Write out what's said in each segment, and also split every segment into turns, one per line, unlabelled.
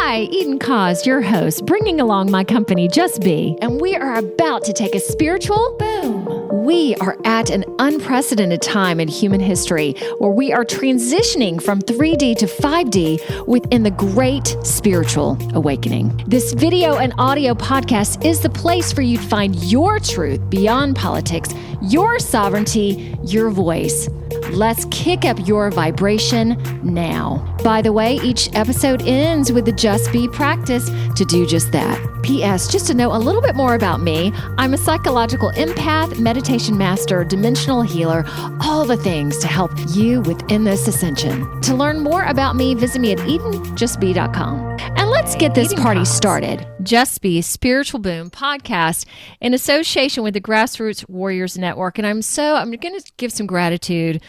Hi, Eden Koz, your host, bringing along my company, Just Be, and we are about to take a spiritual boom. We are at an unprecedented time in human history where we are transitioning from 3D to 5D within the great spiritual awakening. This video and audio podcast is the place for you to find your truth beyond politics, your sovereignty, your voice. Let's kick up your vibration now. By the way, each episode ends with the Just Be practice to do just that. P.S. Just to know a little bit more about me, I'm a psychological empath, meditation master, dimensional healer, all the things to help you within this ascension. To learn more about me, visit me at EdenJustBe.com. And let's get this party started. Just Be Spiritual Boom podcast in association with the Grassroots Warriors Network. And I'm going to give some gratitude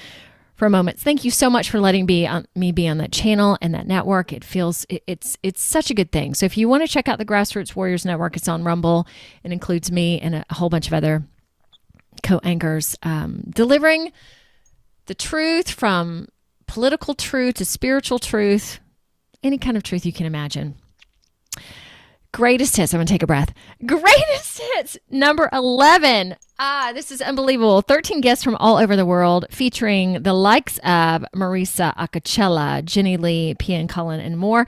for a moment. Thank you so much for letting me be on that channel and that network. It's such a good thing. So if you want to check out the Grassroots Warriors Network, it's on Rumble. It includes me and a whole bunch of other co-anchors delivering the truth, from political truth to spiritual truth, any kind of truth you can imagine. Greatest hits. I'm going to take a breath. Greatest hits, number 11. This is unbelievable. 13 guests from all over the world, featuring the likes of Marisa, Acocella, Jenny Lee, Pia and Cullen, and more.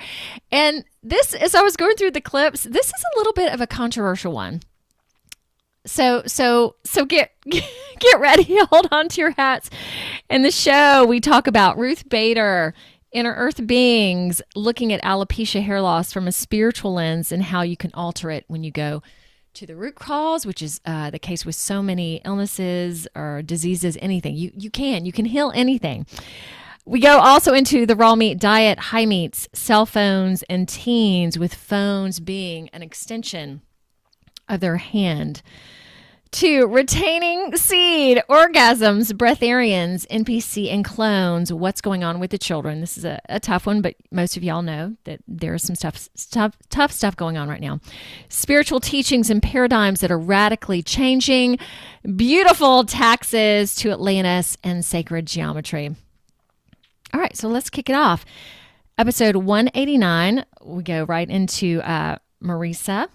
And this, as I was going through the clips, this is a little bit of a controversial one. So get ready. Hold on to your hats. In the show, we talk about Ruth Bader, Inner Earth beings, looking at alopecia hair loss from a spiritual lens and how you can alter it when you go to the root cause, which is the case with so many illnesses or diseases, anything. You can heal anything. We go also into the raw meat diet, high meats, cell phones, and teens, with phones being an extension of their hand, to retaining seed, orgasms, breatharians, NPC, and clones. What's going on with the children? This is a tough one, but most of y'all know that there is some tough stuff going on right now. Spiritual teachings and paradigms that are radically changing. Beautiful taxes to Atlantis and sacred geometry. All right, so let's kick it off. Episode 189, we go right into Marisa,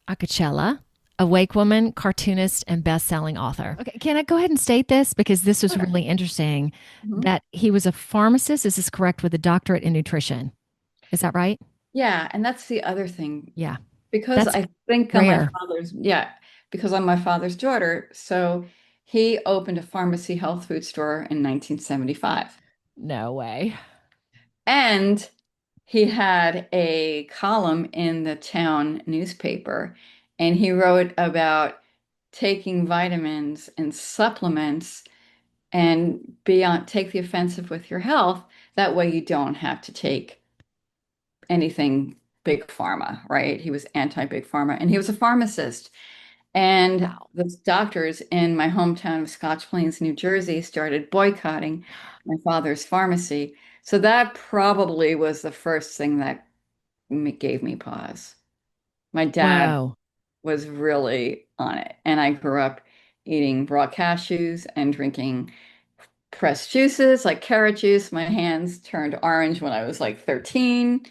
Acocella, awake woman, cartoonist, and best-selling author. Okay, can I go ahead and state this? Because this was really interesting, that he was a pharmacist. Is this correct? With a doctorate in nutrition. Is that right?
Yeah, and that's the other thing.
Yeah.
Because
That's
I think
rare.
because I'm my father's daughter. So he opened a pharmacy health food store in 1975.
No way.
And he had a column in the town newspaper, and he wrote about taking vitamins and supplements and take the offensive with your health. That way you don't have to take anything big pharma, right? He was anti-big pharma, and he was a pharmacist. And the doctors in my hometown of Scotch Plains, New Jersey, started boycotting my father's pharmacy. So that probably was the first thing that gave me pause. My dad
Wow.
was really on it, and I grew up eating raw cashews and drinking pressed juices like carrot juice. My hands turned orange when I was like 13.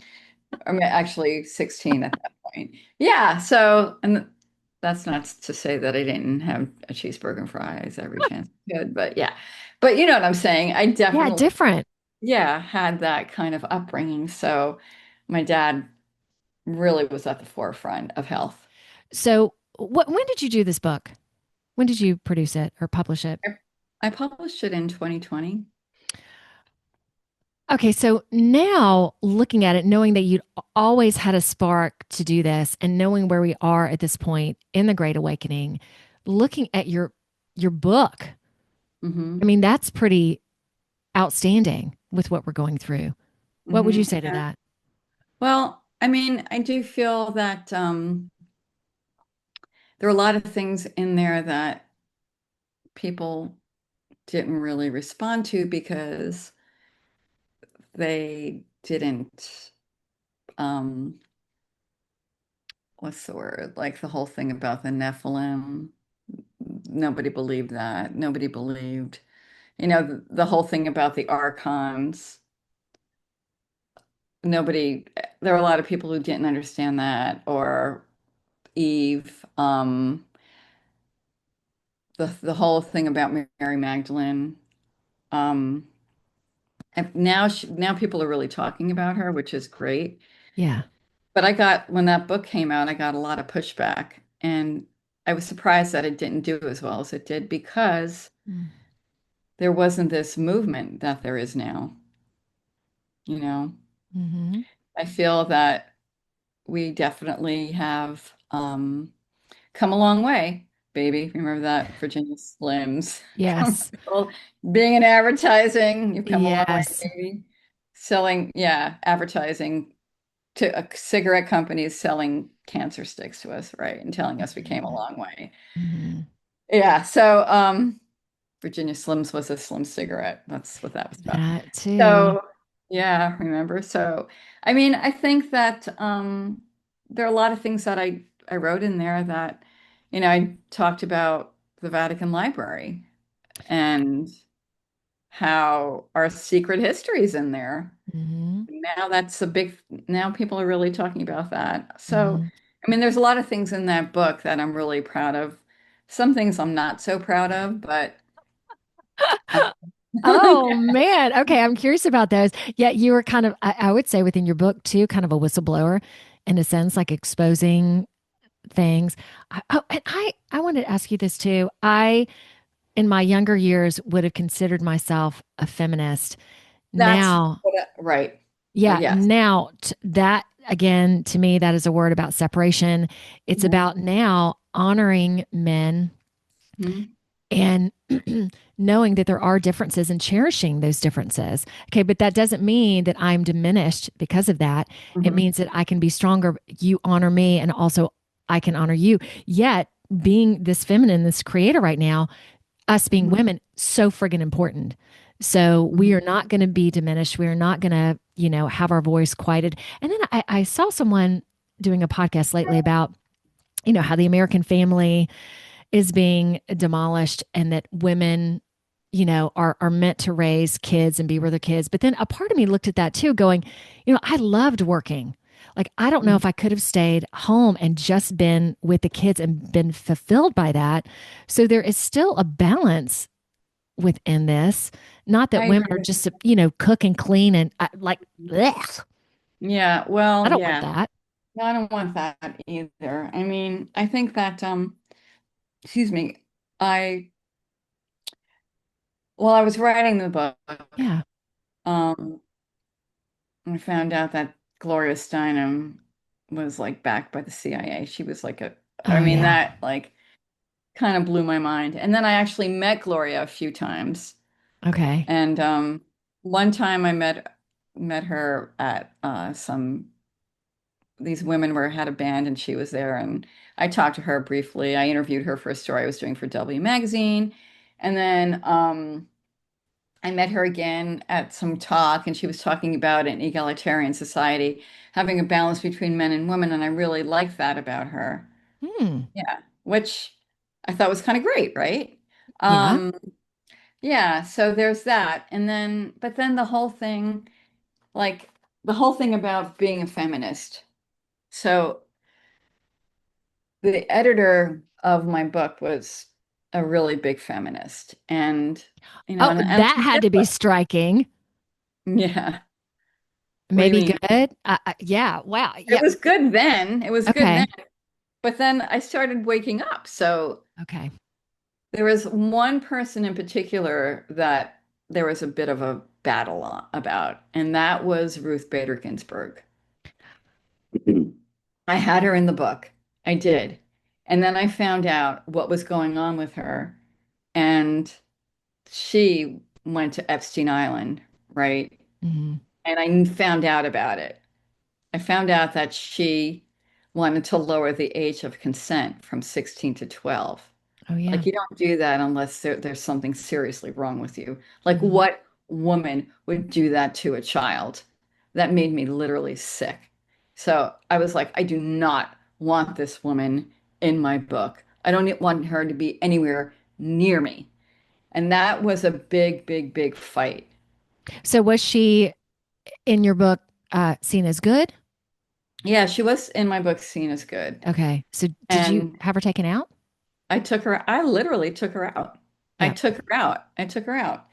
I mean, actually 16 at that point. Yeah. So, and that's not to say that I didn't have a cheeseburger and fries every chance I could, but yeah. But you know what I'm saying? I definitely,
Different.
had that kind of upbringing. So my dad really was at the forefront of health.
So when did you do this book? When did you produce it or publish it?
I published it in 2020.
Okay, so now looking at it, knowing that you'd always had a spark to do this, and knowing where we are at this point in the Great Awakening, looking at your book, I mean, that's pretty outstanding with what we're going through. What would you say to that?
Well, I mean, I do feel that there are a lot of things in there that people didn't really respond to because they didn't, what's the word? Like the whole thing about the Nephilim. Nobody believed that. Nobody believed, the whole thing about the archons. Nobody there are a lot of people who didn't understand that, or Eve, the whole thing about Mary Magdalene. Um, and now people are really talking about her, which is great.
Yeah.
But when that book came out, I got a lot of pushback, and I was surprised that it didn't do as well as it did because there wasn't this movement that there is now. You know,
Mm-hmm.
I feel that we definitely have come a long way, baby. Remember that Virginia Slims?
Yes.
Well, being in advertising, you've come a long way,
Yes.
baby. Selling, yeah, advertising to cigarette companies selling cancer sticks to us, right? And telling us we came a long way.
Mm-hmm.
Yeah. So, Virginia Slims was a slim cigarette. That's what that was about.
That too.
So, yeah, remember? So, I mean, I think that there are a lot of things that I wrote in there that, I talked about the Vatican Library and how our secret history is in there.
Mm-hmm.
Now now people are really talking about that. So,
Mm-hmm.
I mean, there's a lot of things in that book that I'm really proud of. Some things I'm not so proud of, but
Oh man. Okay. I'm curious about those. Yeah, you were kind of, I would say within your book too, kind of a whistleblower in a sense, like exposing things. I wanted to ask you this too. In my younger years, would have considered myself a feminist.
that's
Now,
right.
yeah,
Yes.
now that again, to me, that is a word about separation. It's
Mhm.
about now honoring men
Mhm.
and knowing that there are differences and cherishing those differences. Okay, but that doesn't mean that I'm diminished because of that. It
Mhm.
means that I can be stronger. You honor me, and also I can honor you. Yet, being this feminine, this creator right now, us being
Mhm.
women, so friggin' important. So we
Mhm.
are not going to be diminished. We are not going to, have our voice quieted. And then I saw someone doing a podcast lately about, how the American family is being demolished and that women, are meant to raise kids and be with their kids. But then a part of me looked at that too, going, I loved working. Like, I don't know
Mhm.
if I could have stayed home and just been with the kids and been fulfilled by that. So there is still a balance within this. Not that
I
women
agree
are
with
just, cook and clean and like,
you.
blech.
Yeah,
I
well,
don't want
yeah.
that.
No, I don't want that either. I mean, I think that excuse me, I while I was writing the book,
Yeah.
um I found out that Gloria Steinem was like backed by the CIA. She was like I
Oh,
mean
yeah.
that like kind of blew my mind. And then I actually met Gloria a few times.
Okay.
And one time I met her at some these women were had a band and she was there and I talked to her briefly. I interviewed her for a story I was doing for W Magazine. And then I met her again at some talk and she was talking about an egalitarian society having a balance between men and women and I really liked that about her.
Hmm.
Yeah, which I thought was kind of great, right?
Yeah.
Um, yeah, so there's that. And then but then like the whole thing about being a feminist. So the editor of my book was a really big feminist, and
Oh,
and
that had to be striking.
yeah. What do you
Maybe
mean?
good. Yeah. Wow.
It
Yeah.
was good then. It was good then,
Okay.
but then I started waking up. So
Okay.
there was one person in particular that there was a bit of a battle about, and that was Ruth Bader Ginsburg. I had her in the book. I did. And then I found out what was going on with her. And she went to Epstein Island, right?
Mhm.
And I found out about it. I found out that she wanted to lower the age of consent from 16 to 12.
Oh, yeah.
Like, you don't do that unless there's something seriously wrong with you. Like,
Mhm.
what woman would do that to a child? That made me literally sick. So I was like, I do not want this woman in my book. I don't want her to be anywhere near me. And that was a big, big, big fight.
So was she in your book seen as good?
Yeah, she was in my book seen as good.
Okay. So did you
And
have her taken out?
I literally took her out. I
Yeah.
took her out. I took her out.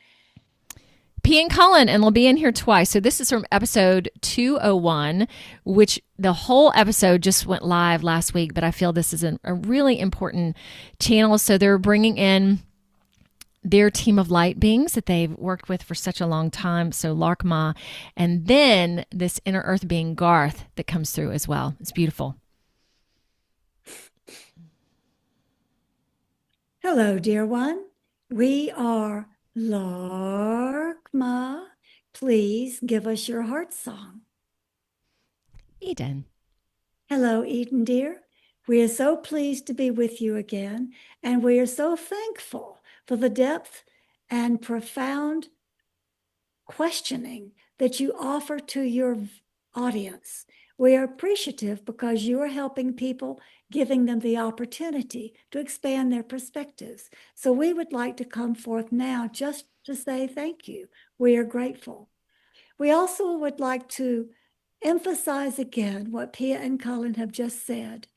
P and Cullen, and they'll be in here twice. So this is from episode 201, which the whole episode just went live last week, but I feel this is a really important channel. So they're bringing in their team of light beings that they've worked with for such a long time. So Larkma, and then this inner earth being Garth that comes through as well. It's beautiful.
Hello, dear one. We are Larkma. Please give us your heart song.
Eden.
Hello, Eden, dear. We are so pleased to be with you again, and we are so thankful for the depth and profound questioning that you offer to your audience. We are appreciative because you are helping people, giving them the opportunity to expand their perspectives. So we would like to come forth now just to say thank you. We are grateful. We also would like to emphasize again what Pia and Cullen have just said.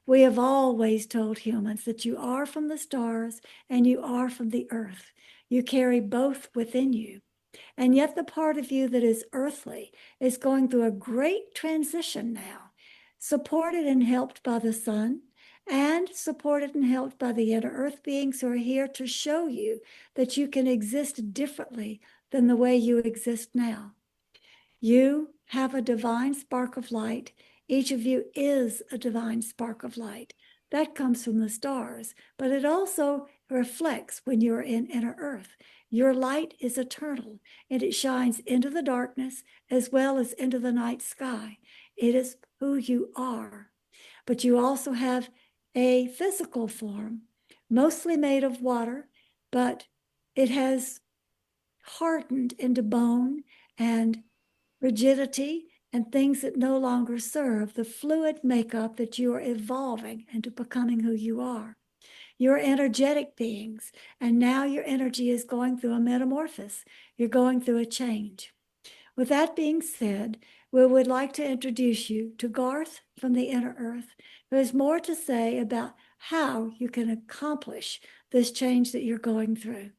We have always told humans that you are from the stars and you are from the earth. You carry both within you. And yet the part of you that is earthly is going through a great transition now, supported and helped by the sun, and supported and helped by the inner earth beings who are here to show you that you can exist differently than the way you exist now. You have a divine spark of light. Each of you is a divine spark of light. That comes from the stars, but it also reflects when you're in inner earth. Your light is eternal, and it shines into the darkness as well as into the night sky. It is who you are. But you also have a physical form, mostly made of water, but it has hardened into bone and rigidity and things that no longer serve the fluid makeup that you are evolving into becoming who you are. You're energetic beings, and now your energy is going through a metamorphosis. You're going through a change. With that being said, we would like to introduce you to Garth from the Inner Earth, who has more to say about how you can accomplish this change that you're going through.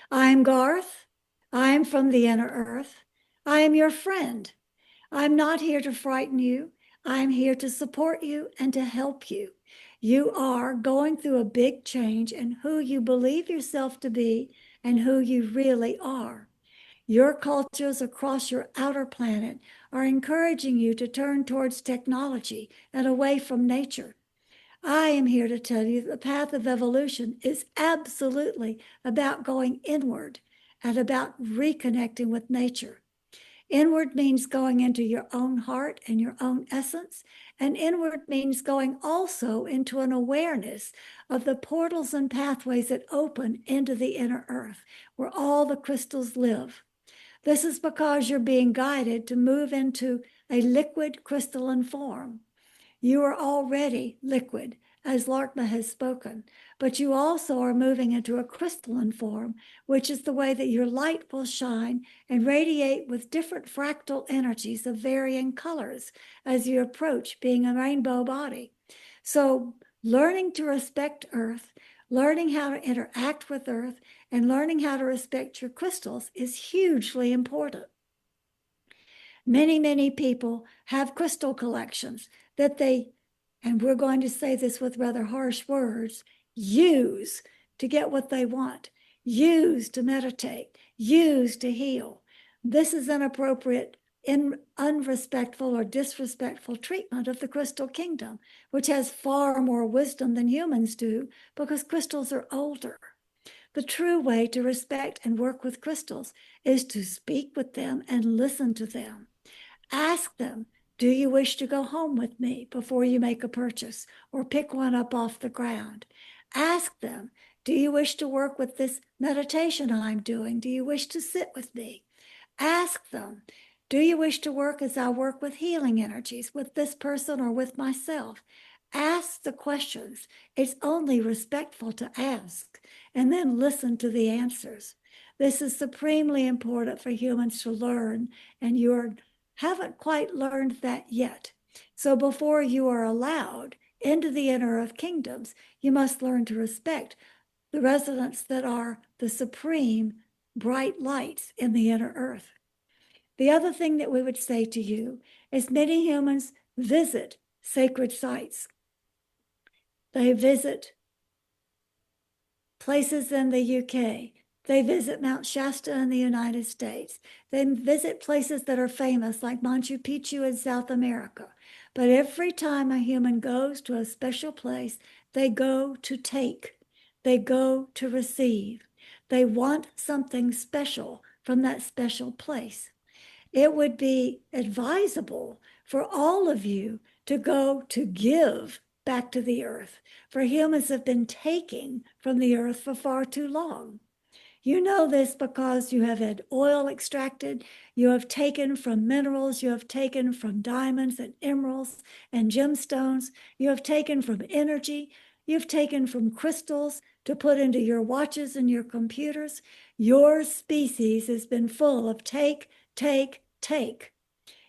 I'm Garth. I'm from the Inner Earth. I am your friend. I'm not here to frighten you. I'm here to support you and to help you. You are going through a big change in who you believe yourself to be and who you really are. Your cultures across your outer planet are encouraging you to turn towards technology and away from nature. I am here to tell you that the path of evolution is absolutely about going inward and about reconnecting with nature. Inward means going into your own heart and your own essence, and inward means going also into an awareness of the portals and pathways that open into the inner earth, where all the crystals live. This is because you're being guided to move into a liquid crystalline form. You are already liquid, as Larkma has spoken, but you also are moving into a crystalline form, which is the way that your light will shine and radiate with different fractal energies of varying colors as you approach being a rainbow body. So learning to respect Earth, learning how to interact with Earth, and learning how to respect your crystals is hugely important. Many, many people have crystal collections that they, and we're going to say this with rather harsh words, use to get what they want, use to meditate, use to heal. This is inappropriate, unrespectful or disrespectful treatment of the crystal kingdom, which has far more wisdom than humans do because crystals are older. The true way to respect and work with crystals is to speak with them and listen to them. Ask them, do you wish to go home with me before you make a purchase or pick one up off the ground? Ask them, do you wish to work with this meditation I'm doing? Do you wish to sit with me? Ask them, do you wish to work as I work with healing energies with this person or with myself? Ask the questions. It's only respectful to ask and then listen to the answers. This is supremely important for humans to learn, and you haven't quite learned that yet. So before you are allowed into the inner earth kingdoms, you must learn to respect the residents that are the supreme bright lights in the inner earth. The other thing that we would say to you is many humans visit sacred sites. They visit places in the UK. They visit Mount Shasta in the United States. They visit places that are famous like Machu Picchu in South America. But every time a human goes to a special place, they go to take. They go to receive. They want something special from that special place. It would be advisable for all of you to go to give back to the earth, for humans have been taking from the earth for far too long. You know this because you have had oil extracted, you have taken from minerals, you have taken from diamonds and emeralds and gemstones, you have taken from energy, you've taken from crystals to put into your watches and your computers. Your species has been full of take, take, take.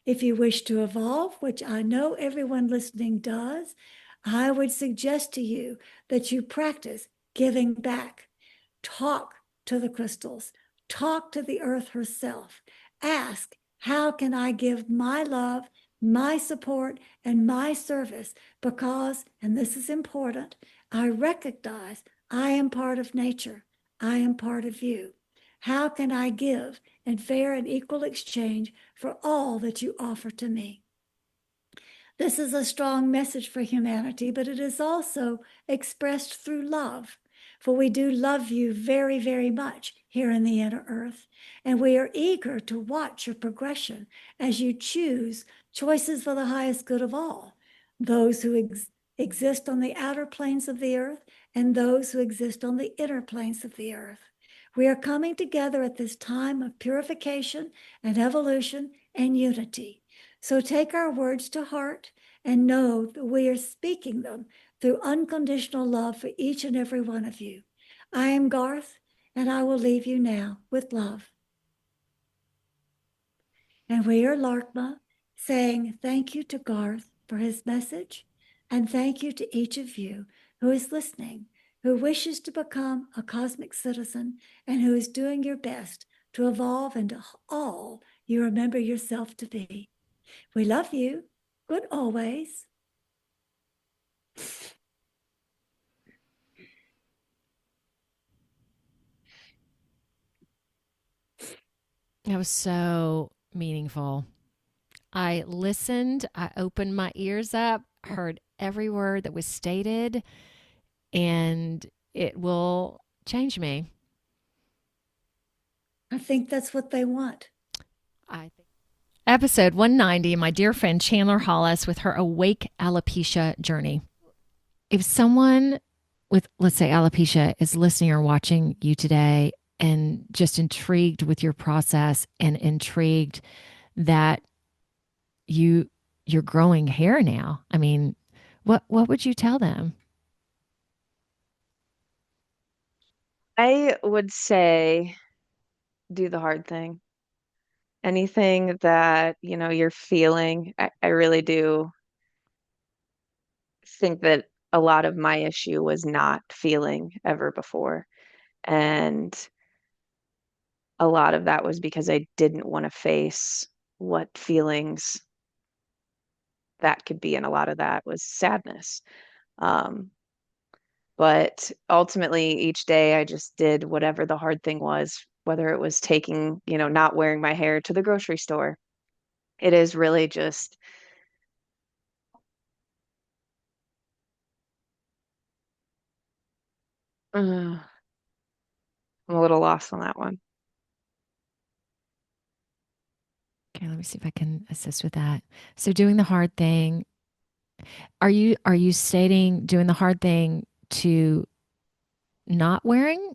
If you wish to evolve, which I know everyone listening does, I would suggest to you that you practice giving back. Talk to the crystals. Talk to the earth herself. Ask, how can I give my love, my support, and my service? Because, and this is important, I recognize I am part of nature. I am part of you. How can I give in fair and equal exchange for all that you offer to me? This is a strong message for humanity, but it is also expressed through love. For we do love you very, very much here in the inner earth, and we are eager to watch your progression as you choose choices for the highest good of all, those who exist on the outer planes of the earth and those who exist on the inner planes of the earth. We are coming together at this time of purification and evolution and unity. So take our words to heart and know that we are speaking them through unconditional love for each and every one of you. I am Garth, and I will leave you now with love. And we are Larkma, saying thank you to Garth for his message, and thank you to each of you who is listening, who wishes to become a cosmic citizen, and who is doing your best to evolve into all you remember yourself to be. We love you. Good always.
That was so meaningful. I listened, I opened my ears up, heard every word that was stated, and it will change me.
I think that's what they want.
I think. Episode 190, my dear friend Chandler Hollis with her awake alopecia journey. If someone with, let's say, alopecia is listening or watching you today and just intrigued with your process and intrigued that you're growing hair now, I mean, what would you tell them?
I would say do the hard thing. Anything that, you're feeling, I really do think that a lot of my issue was not feeling ever before. And a lot of that was because I didn't want to face what feelings that could be. And a lot of that was sadness. But ultimately, each day I just did whatever the hard thing was, whether it was taking, not wearing my hair to the grocery store. It is really just I'm a little lost on that one.
Okay, let me see if I can assist with that. So doing the hard thing, are you stating doing the hard thing to not wearing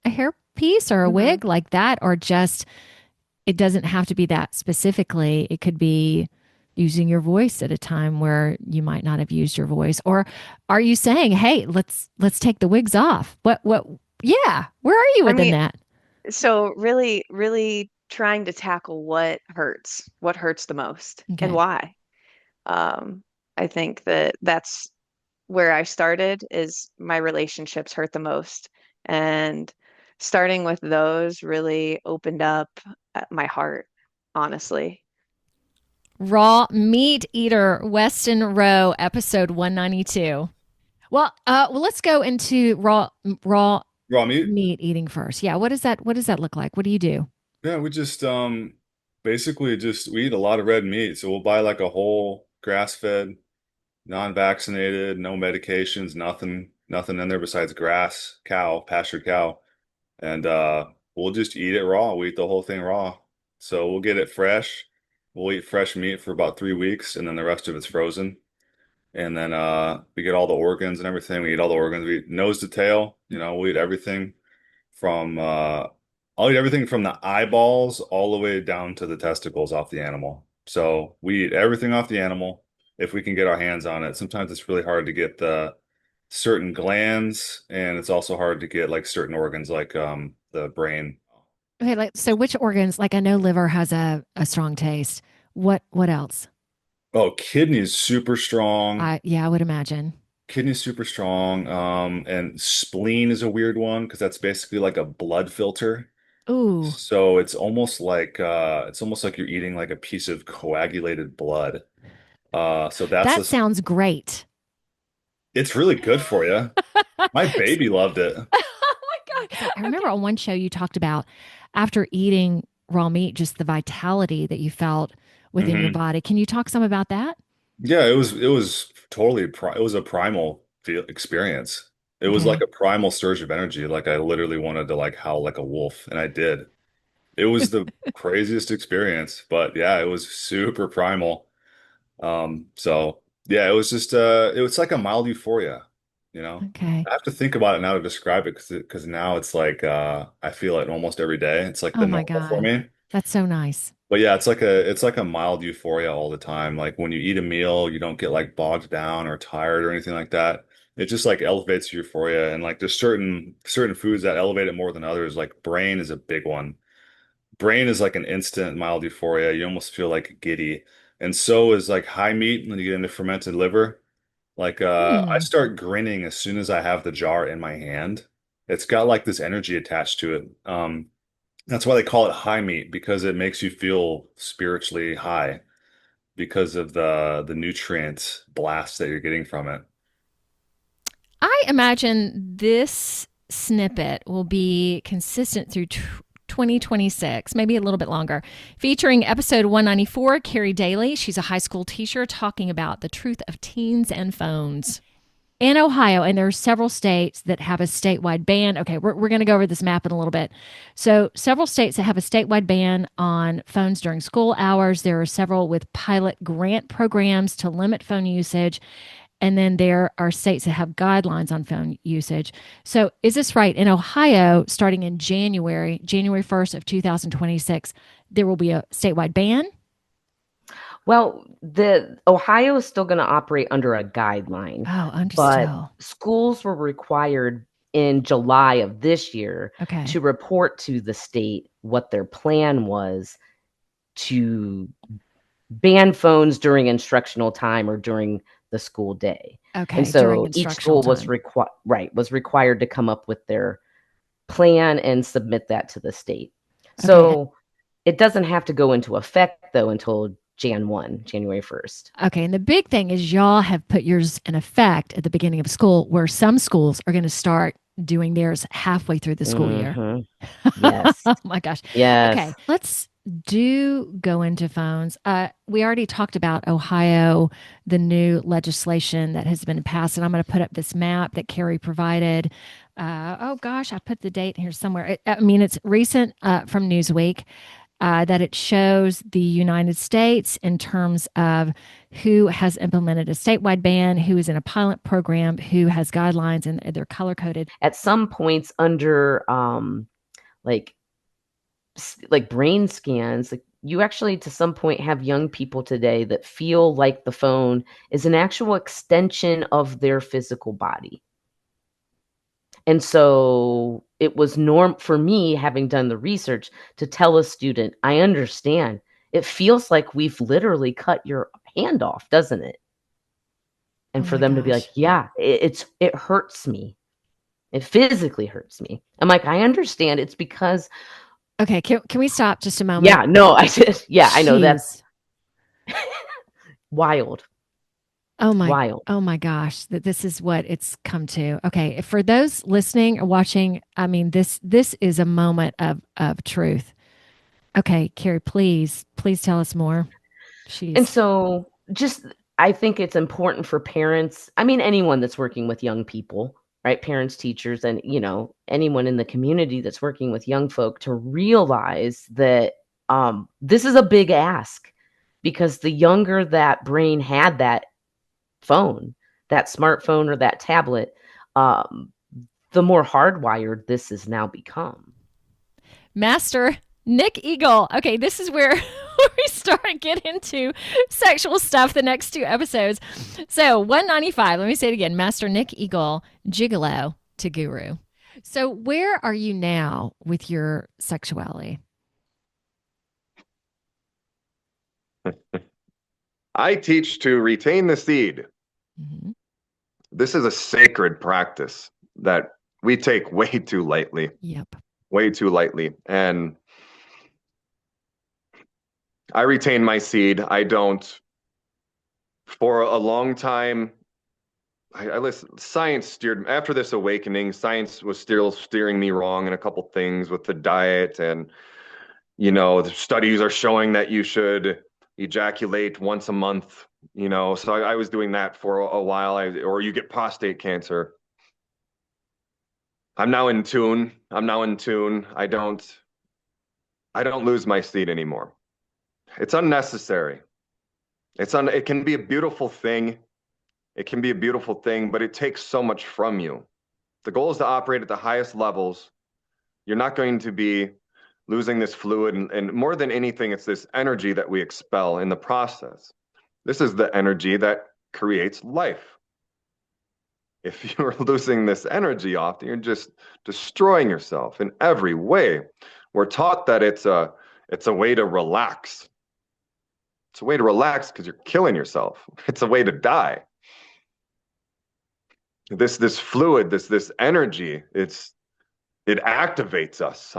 a hair piece or a wig like that, or just it doesn't have to be that specifically? It could be using your voice at a time where you might not have used your voice. Or are you saying, hey, let's take the wigs off? What yeah, where are you within that?
So really, really trying to tackle what hurts the most, and
Okay.
why. I think that's where I started, is my relationships hurt the most. And starting with those really opened up my heart, honestly.
Raw Meat Eater, Weston Rowe, episode 192. Well, let's go into raw
Raw meat?
meat eating first. Yeah, what does that look like? What do you do?
Yeah, we just basically just we eat a lot of red meat. So we'll buy like a whole grass-fed, non-vaccinated, no medications, nothing in there besides grass, cow, pastured cow. And we'll just eat it raw. We eat the whole thing raw. So we'll get it fresh. We'll eat fresh meat for about 3 weeks, and then the rest of it's frozen. And then we get all the organs and everything. We eat all the organs. We eat nose to tail. We eat everything from I'll eat everything from the eyeballs all the way down to the testicles off the animal. So we eat everything off the animal if we can get our hands on it. Sometimes it's really hard to get the certain glands, and it's also hard to get like certain organs like the brain.
Okay, like so which organs, like I know liver has a strong taste. What else?
Oh, kidney's super strong.
I would imagine.
Kidney's super strong. And spleen is a weird one because that's basically like a blood filter.
Ooh,
So it's almost like you're eating like a piece of coagulated blood. So
that sounds great.
it's really good for you. My baby loved it.
Oh my God. I remember on one show you talked about after eating raw meat, just the vitality that you felt within your
Hmm.
body. Can you talk some about that?
Yeah, it was totally it was a primal feel experience. It was like
Okay.
a primal surge of energy. Like I literally wanted to like howl like a wolf, and I did. It was the craziest experience, but yeah, it was super primal. So yeah, it was just it was like a mild euphoria, you know.
Okay.
I have to think about it now to describe it because now it's like I feel it almost every day. It's like the
Oh my
normal for
God.
me.
That's so nice.
But yeah, it's like a mild euphoria all the time. Like when you eat a meal, you don't get like bogged down or tired or anything like that. It just like elevates euphoria, and like there's certain foods that elevate it more than others. Like brain is a big one. Brain is like an instant mild euphoria. You almost feel like giddy. And so is like high meat when you get into fermented liver. Like I
Hmm.
start grinning as soon as I have the jar in my hand. It's got like this energy attached to it. That's why they call it high meat, because it makes you feel spiritually high because of the nutrient blast that you're getting from it.
I imagine this snippet will be consistent through 2026, maybe a little bit longer, featuring episode 194, Carrie Daly. She's a high school teacher talking about the truth of teens and phones. In Ohio, and there are several states that have a statewide ban. Okay, we're going to go over this map in a little bit. So, several states that have a statewide ban on phones during school hours. There are several with pilot grant programs to limit phone usage. And then there are states that have guidelines on phone usage. So, is this right? In Ohio, starting in January 1st of 2026, there will be a statewide ban?
Well, the Ohio is still going to operate under a guideline,
Oh,
but
understood.
schools were required in July of this year
Okay.
to report to the state what their plan was to ban phones during instructional time or during the school day.
Okay.
And
During
so each
instructional
school was
time.
was required to come up with their plan and submit that to the state.
Okay.
So it doesn't have to go into effect though until January 1st.
Okay. And the big thing is y'all have put yours in effect at the beginning of school, where some schools are going to start doing theirs halfway through the school year.
Mhm. Yes.
Oh my gosh.
Yes.
Okay. Let's go into phones. We already talked about Ohio, the new legislation that has been passed, and I'm going to put up this map that Carrie provided. Oh gosh, I put the date here somewhere. It's recent from Newsweek. That it shows the United States in terms of who has implemented a statewide ban, who is in a pilot program, who has guidelines, and they're color coded.
At some points under like brain scans, like you actually to some point have young people today that feel like the phone is an actual extension of their physical body. And so it was norm for me, having done the research, to tell a student, I understand. It feels like we've literally cut your hand off, doesn't it? And for them to be like, yeah, it hurts me. It physically hurts me. I'm like, I understand. It's because.
Okay. Can we stop just a moment?
Yeah, no, I said, yeah, I know
Jeez.
that's wild.
Wild. Oh my gosh, that this is what it's come to. Okay. For those listening or watching, I mean, this is a moment of truth. Okay, Carrie, please tell us more.
And so I think it's important for parents. I mean, anyone that's working with young people, right? Parents, teachers, and, anyone in the community that's working with young folk to realize that this is a big ask, because the younger that brain had that phone, that smartphone or that tablet, the more hardwired this has now become.
Master Nick Eagle. Okay, this is where we start getting into sexual stuff the next 2 episodes. So 195, let me say it again. Master Nick Eagle, Gigolo to Guru. So where are you now with your sexuality?
I teach to retain the seed. Mm-hmm. This is a sacred practice that we take way too lightly.
Yep.
Way too lightly. And I retain my seed. I don't. For a long time, I listened. Science steered, after this awakening, science was still steering me wrong in a couple things with the diet. And, the studies are showing that you should ejaculate once a month, so I was doing that for a while, or you get prostate cancer. I'm now in tune. I don't lose my seed anymore. It's unnecessary. It can be a beautiful thing. It can be a beautiful thing, but it takes so much from you. The goal is to operate at the highest levels. You're not going to be losing this fluid, and more than anything, it's this energy that we expel in the process. This is the energy that creates life. If you're losing this energy often, you're just destroying yourself in every way. We're taught that it's a way to relax. It's a way to relax because you're killing yourself. It's a way to die. This fluid, this energy, it activates us.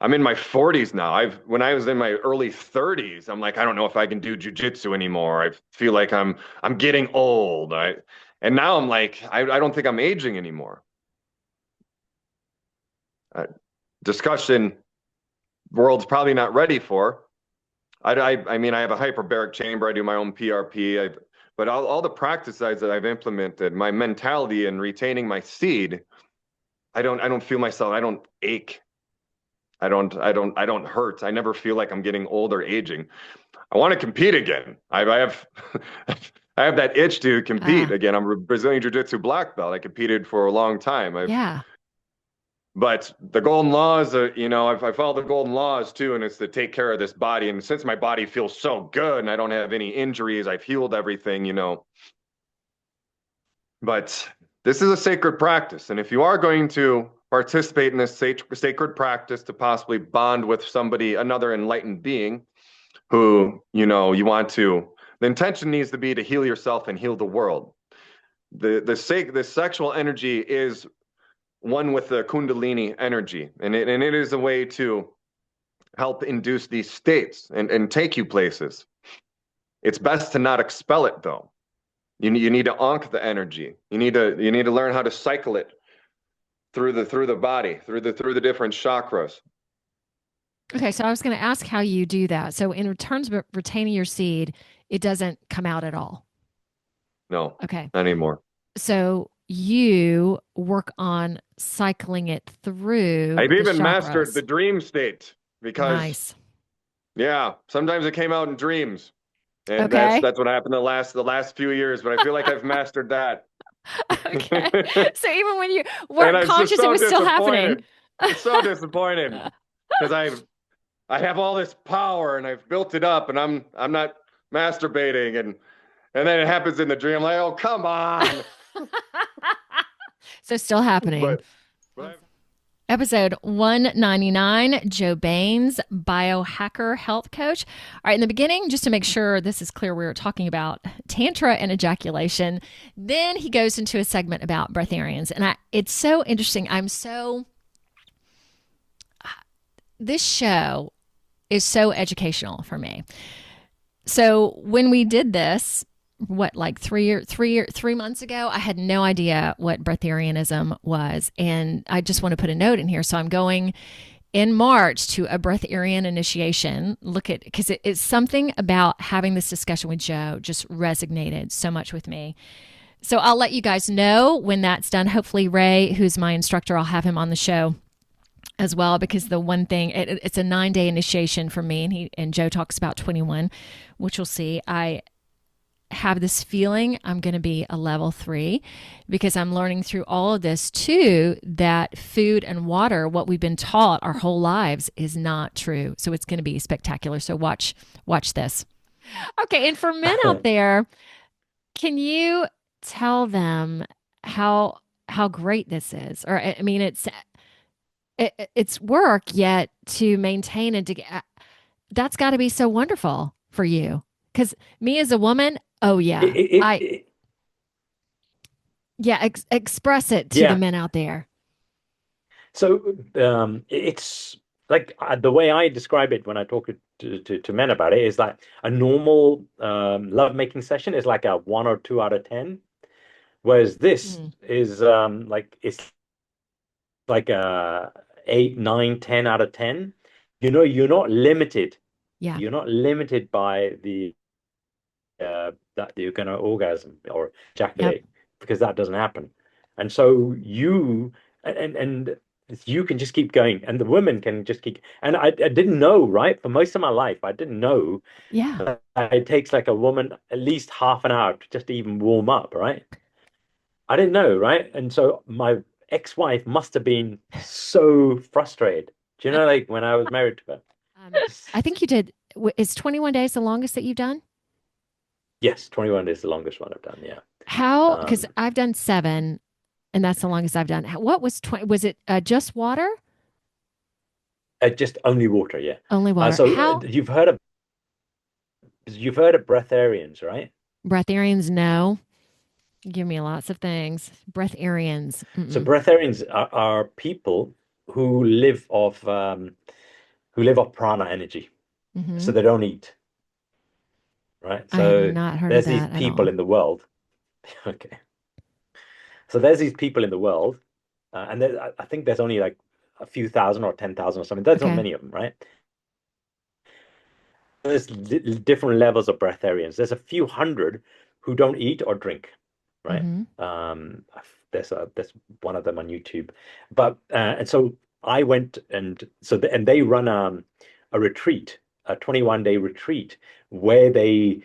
I'm in my 40s now. When I was in my early 30s, I'm like, I don't know if I can do jujitsu anymore. I feel like I'm getting old. And now I'm like, I don't think I'm aging anymore. Discussion world's probably not ready for. I mean, I have a hyperbaric chamber. I do my own PRP. But all the practices that I've implemented, my mentality in retaining my seed, I don't feel myself. I don't ache. I don't hurt. I never feel like I'm getting old or aging. I want to compete again. I have I have that itch to compete again. I'm a Brazilian Jiu-Jitsu black belt. I competed for a long time. But the golden laws, I follow the golden laws too, and it's to take care of this body. And since my body feels so good and I don't have any injuries, I've healed everything, But this is a sacred practice. And if you are going to participate in this sacred practice to possibly bond with somebody, another enlightened being who, you want to, the intention needs to be to heal yourself and heal the world. The sexual energy is one with the Kundalini energy, and it is a way to help induce these states and take you places. It's best to not expel it, though. You need to ankh the energy. You need to learn how to cycle it through the body, through the different chakras.
Okay, so I was going to ask how you do that. So in terms of retaining your seed, it doesn't come out at all.
No.
Okay.
Not anymore.
So you work on cycling it through.
I've even mastered the dream state because, sometimes it came out in dreams, and that's what happened the last few years. But I feel like I've mastered that.
Okay, so even when you weren't conscious, it was still happening.
I'm so disappointed because I have all this power and I've built it up, and I'm not masturbating, and then it happens in the dream. I'm like, oh, come on.
So still happening.
But
Episode 199, Joe Bains, Biohacker Health Coach. All right, in the beginning, just to make sure this is clear, we were talking about Tantra and ejaculation. Then he goes into a segment about breatharians. And it's so interesting. This show is so educational for me. So when we did this, like 3 months ago, I had no idea what breatharianism was. And I just want to put a note in here. So I'm going in March to a breatharian initiation. Because it's something about having this discussion with Joe just resonated so much with me. So I'll let you guys know when that's done. Hopefully Ray, who's my instructor, I'll have him on the show as well, because the one thing, it's a 9-day initiation for me, and Joe talks about 21, which we'll see. I have this feeling I'm going to be a level 3 because I'm learning through all of this too that food and water, what we've been taught our whole lives, is not true. So it's going to be spectacular. So watch this. Okay, and for men out there, can you tell them how great this is? Or I mean, it's work, yet to maintain and to get, that's got to be so wonderful for you. Because me as a woman, oh yeah, express it to the men out there.
So it's like the way I describe it when I talk to men about it is like a normal lovemaking session is like a 1 or 2 out of 10, whereas this is it's like a 8, 9, 10 out of 10. You're not limited.
Yeah,
you're not limited by the that you're going to orgasm or ejaculate, because that doesn't happen. And so you can just keep going, and the women can just keep. And I didn't know, right? For most of my life, I didn't know.
Yeah,
It takes like a woman at least half an hour to just even warm up, right? I didn't know, right? And so my ex-wife must have been so frustrated. Do you know, like when I was married to her?
I think you did. Is 21 days the longest that you've done?
Yes, 21 is the longest one I've done. Yeah.
How? Because I've done 7, and that's the longest I've done. What was 20? Was it just water?
Just only water, yeah.
Only water.
So you've heard of breatharians, right?
Breatharians, no. Give me lots of things. Breatharians.
So breatharians are people who live off prana energy. So they don't eat. Right. So
I've not heard
there's
of
these
that
people in the world. Okay. So there's these people in the world, and I think there's only like a few thousand or 10,000 or something. There's not many of them, right? There's different levels of breatharians. There's a few hundred who don't eat or drink, right? There's one of them on YouTube, but and so I went and they run a retreat, a 21-day retreat where they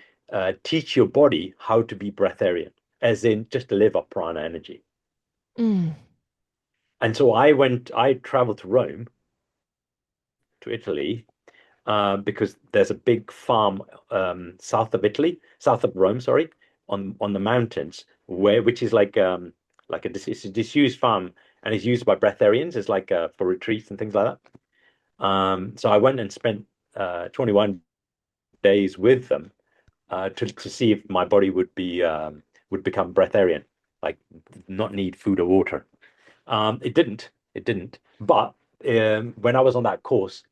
teach your body how to be breatharian, as in just to live off prana energy. And so I traveled to Rome, to Italy, because there's a big farm south of Rome, sorry, on the mountains, which is like it's a disused farm, and it's used by breatharians. It's like for retreats and things like that. So I went and spent 21 days with them to see if my body would become breatharian, like not need food or water. It didn't. But when I was on that course,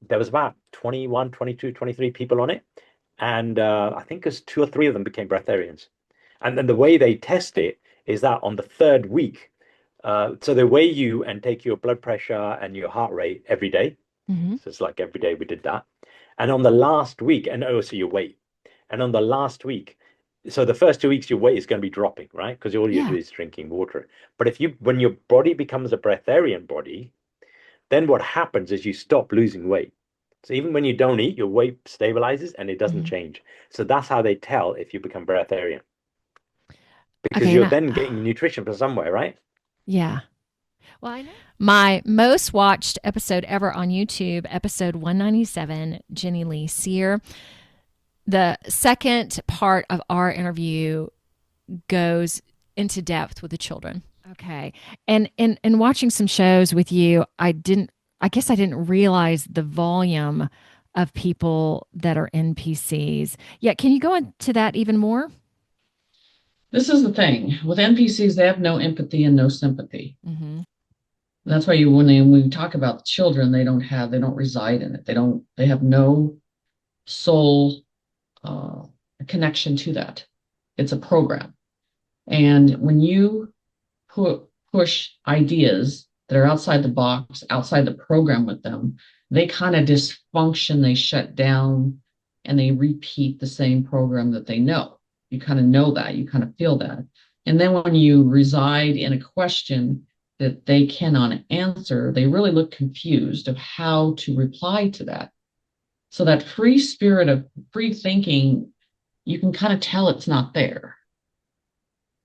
there was about 21, 22, 23 people on it. And I think there's 2 or 3 of them became breatharians. And then the way they test it is that on the 3rd week, so they weigh you and take your blood pressure and your heart rate every day. So it's like every day we did that. And on the last week, and also your weight. And on the last week, so the first 2 weeks, your weight is going to be dropping, right? Because all you do is drinking water. But when your body becomes a breatharian body, then what happens is you stop losing weight. So even when you don't eat, your weight stabilizes and it doesn't change. So that's how they tell if you become breatharian. Because you're then getting nutrition from somewhere, right?
Yeah. Well, I know. My most watched episode ever on YouTube, episode 197, Jenny Lee Sear. The second part of our interview goes into depth with the children. Okay. And in watching some shows with you, I guess I didn't realize the volume of people that are NPCs. Yeah, can you go into that even more?
This is the thing with NPCs, they have no empathy and no sympathy.
Mm-hmm.
That's why when we talk about the children, they don't reside in it. They have no soul connection to that. It's a program. And when you push ideas that are outside the box, outside the program with them, they kind of dysfunction, they shut down, and they repeat the same program that they know. You kind of know that, you kind of feel that. And then when you reside in a question that they cannot answer, they really look confused of how to reply to that. So that free spirit of free thinking, you can kind of tell it's not there.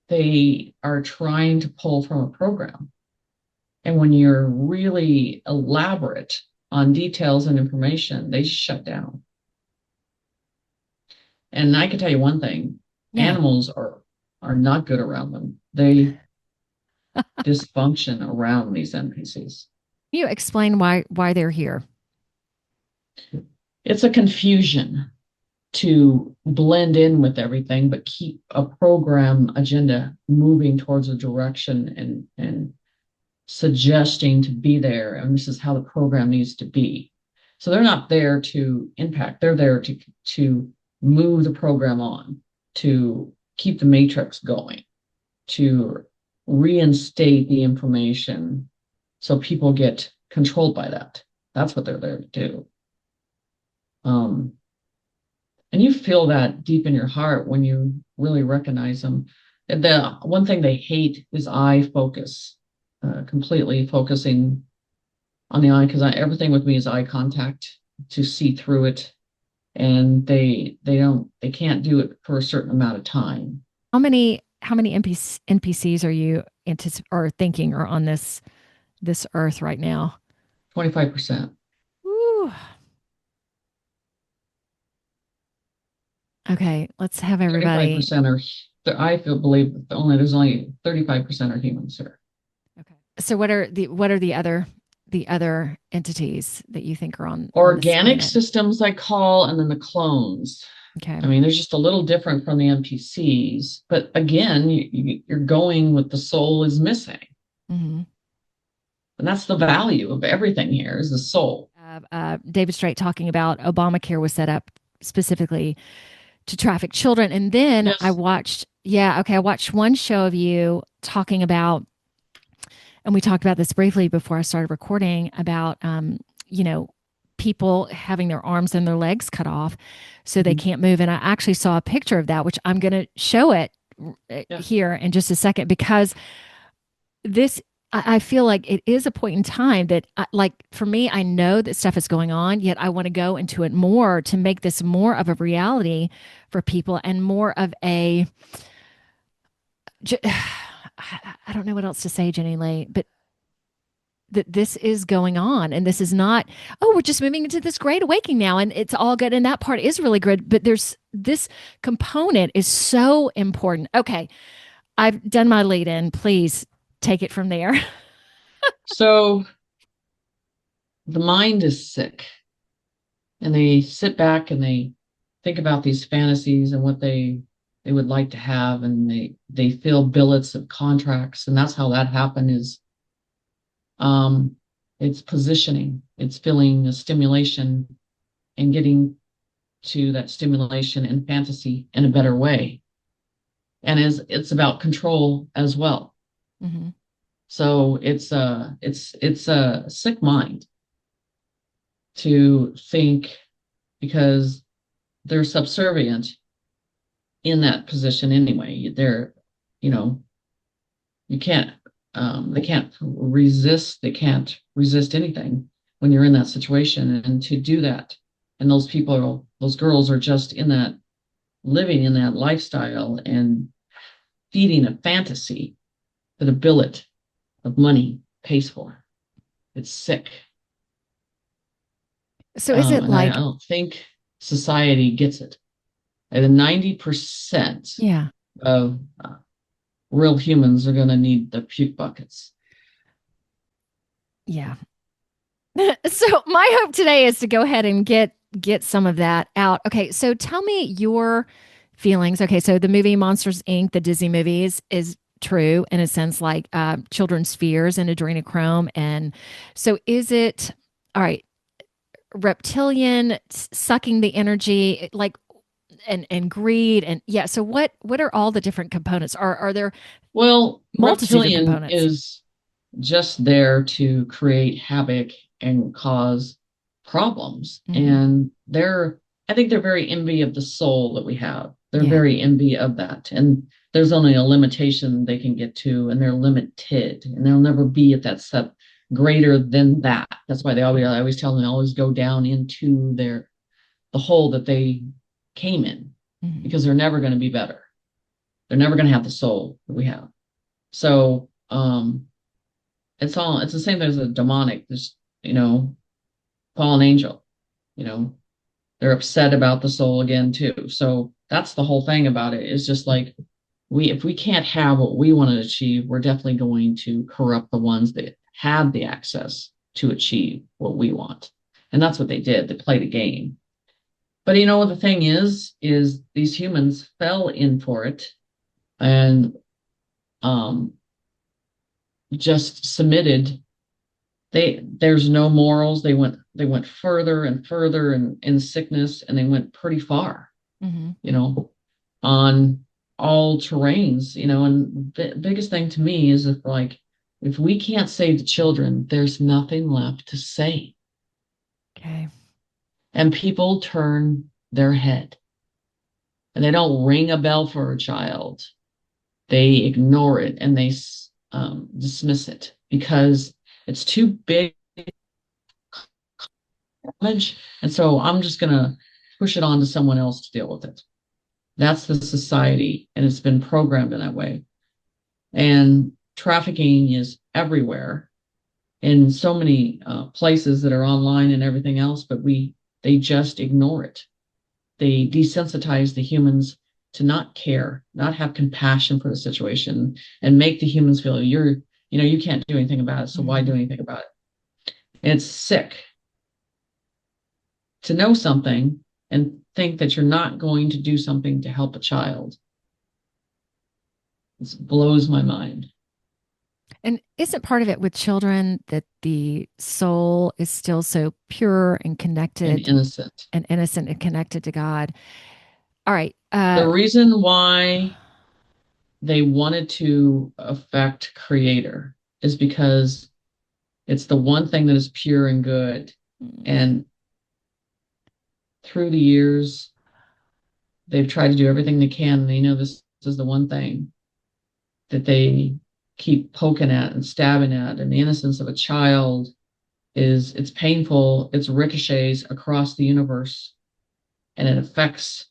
They are trying to pull from a program. And when you're really elaborate on details and information, they shut down. And I can tell you one thing, animals are not good around them. They dysfunction around these NPCs.
Can you explain why they're here?
It's a confusion to blend in with everything, but keep a program agenda moving towards a direction and suggesting to be there. And this is how the program needs to be. So they're not there to impact. They're there to move the program on, to keep the matrix going, to reinstate the information so people get controlled by that. That's what they're there to do. And you feel that deep in your heart when you really recognize them. And the one thing they hate is eye focus, completely focusing on the eye, because everything with me is eye contact, to see through it. And they can't do it for a certain amount of time.
How many NPCs are you thinking are on this earth right now?
25%.
Ooh. Okay, let's have everybody.
35% believe there's only 35% are humans here.
Okay. So what are the other entities that you think are on
organic systems, I call, and then the clones.
Okay.
I mean, they're just a little different from the NPCs, but again, you're going with the soul is missing.
Mm-hmm.
And that's the value of everything here, is the soul.
David Straight talking about Obamacare was set up specifically to traffic children. And then yes. I watched one show of you talking about, and we talked about this briefly before I started recording, about, people having their arms and their legs cut off so they can't move. And I actually saw a picture of that, which I'm going to show it here in just a second, because I feel like it is a point in time that, for me, I know that stuff is going on, yet I want to go into it more to make this more of a reality for people and more of a, I don't know what else to say, Jenny Lee, but that this is going on, and this is not, we're just moving into this great awakening now, and it's all good, and that part is really good, but there's this component is so important. Okay, I've done my lead in. Please take it from there.
So the mind is sick, and they sit back and they think about these fantasies and what they would like to have, and they fill billets of contracts, and that's how that happened. Is it's positioning, it's filling a stimulation and getting to that stimulation and fantasy in a better way, and it's about control as well.
Mm-hmm.
So it's a sick mind to think, because they're subservient in that position anyway. They're, you can't, they can't resist. They can't resist anything when you're in that situation. And to do that, and those girls are just in that, living in that lifestyle and feeding a fantasy that a billet of money pays for. It's sick.
So is it like,
I don't think society gets it. And 90% of real humans are going to need the puke buckets.
Yeah. So my hope today is to go ahead and get some of that out. Okay, so tell me your feelings. Okay, so the movie Monsters Inc., the Disney movies, is true in a sense, like children's fears and adrenochrome. And so is it, all right, reptilian sucking the energy, like, and greed, and yeah. So what are all the different components? Are there multitude of
reptilian
components?
is just there to create havoc and cause problems. And I think they're very envy of the soul that we have. They're very envy of that. And there's only a limitation they can get to, and they're limited, and they'll never be at that step greater than that. That's why I always tell them to always go down into the hole that they came in, because they're never going to be better. They're never going to have the soul that we have. So it's the same thing as a demonic, this, fallen angel, they're upset about the soul again too. So that's the whole thing about it. It's just like, if we can't have what we want to achieve, we're definitely going to corrupt the ones that have the access to achieve what we want. And that's what they did. They played a game. But what the thing is these humans fell in for it and just submitted. There's no morals. They went further and further in sickness, and they went pretty far, on all terrains, and the biggest thing to me is that, like, if we can't save the children, there's nothing left to say.
Okay. And
people turn their head, and they don't ring a bell for a child. They ignore it, and they dismiss it because it's too big damage. And so I'm just going to push it on to someone else to deal with it. That's the society, and it's been programmed in that way. And trafficking is everywhere in so many places that are online and everything else, but they just ignore it. They desensitize the humans to not care, not have compassion for the situation, and make the humans feel you can't do anything about it, so why do anything about it? And it's sick to know something and think that you're not going to do something to help a child. It blows my mind.
And isn't part of it with children that the soul is still so pure and connected
and innocent
and connected to God? All right.
The reason why they wanted to affect Creator is because it's the one thing that is pure and good. And through the years, they've tried to do everything they can. They know this is the one thing that they keep poking at and stabbing at. And the innocence of a child it's painful. It's ricochets across the universe, and it affects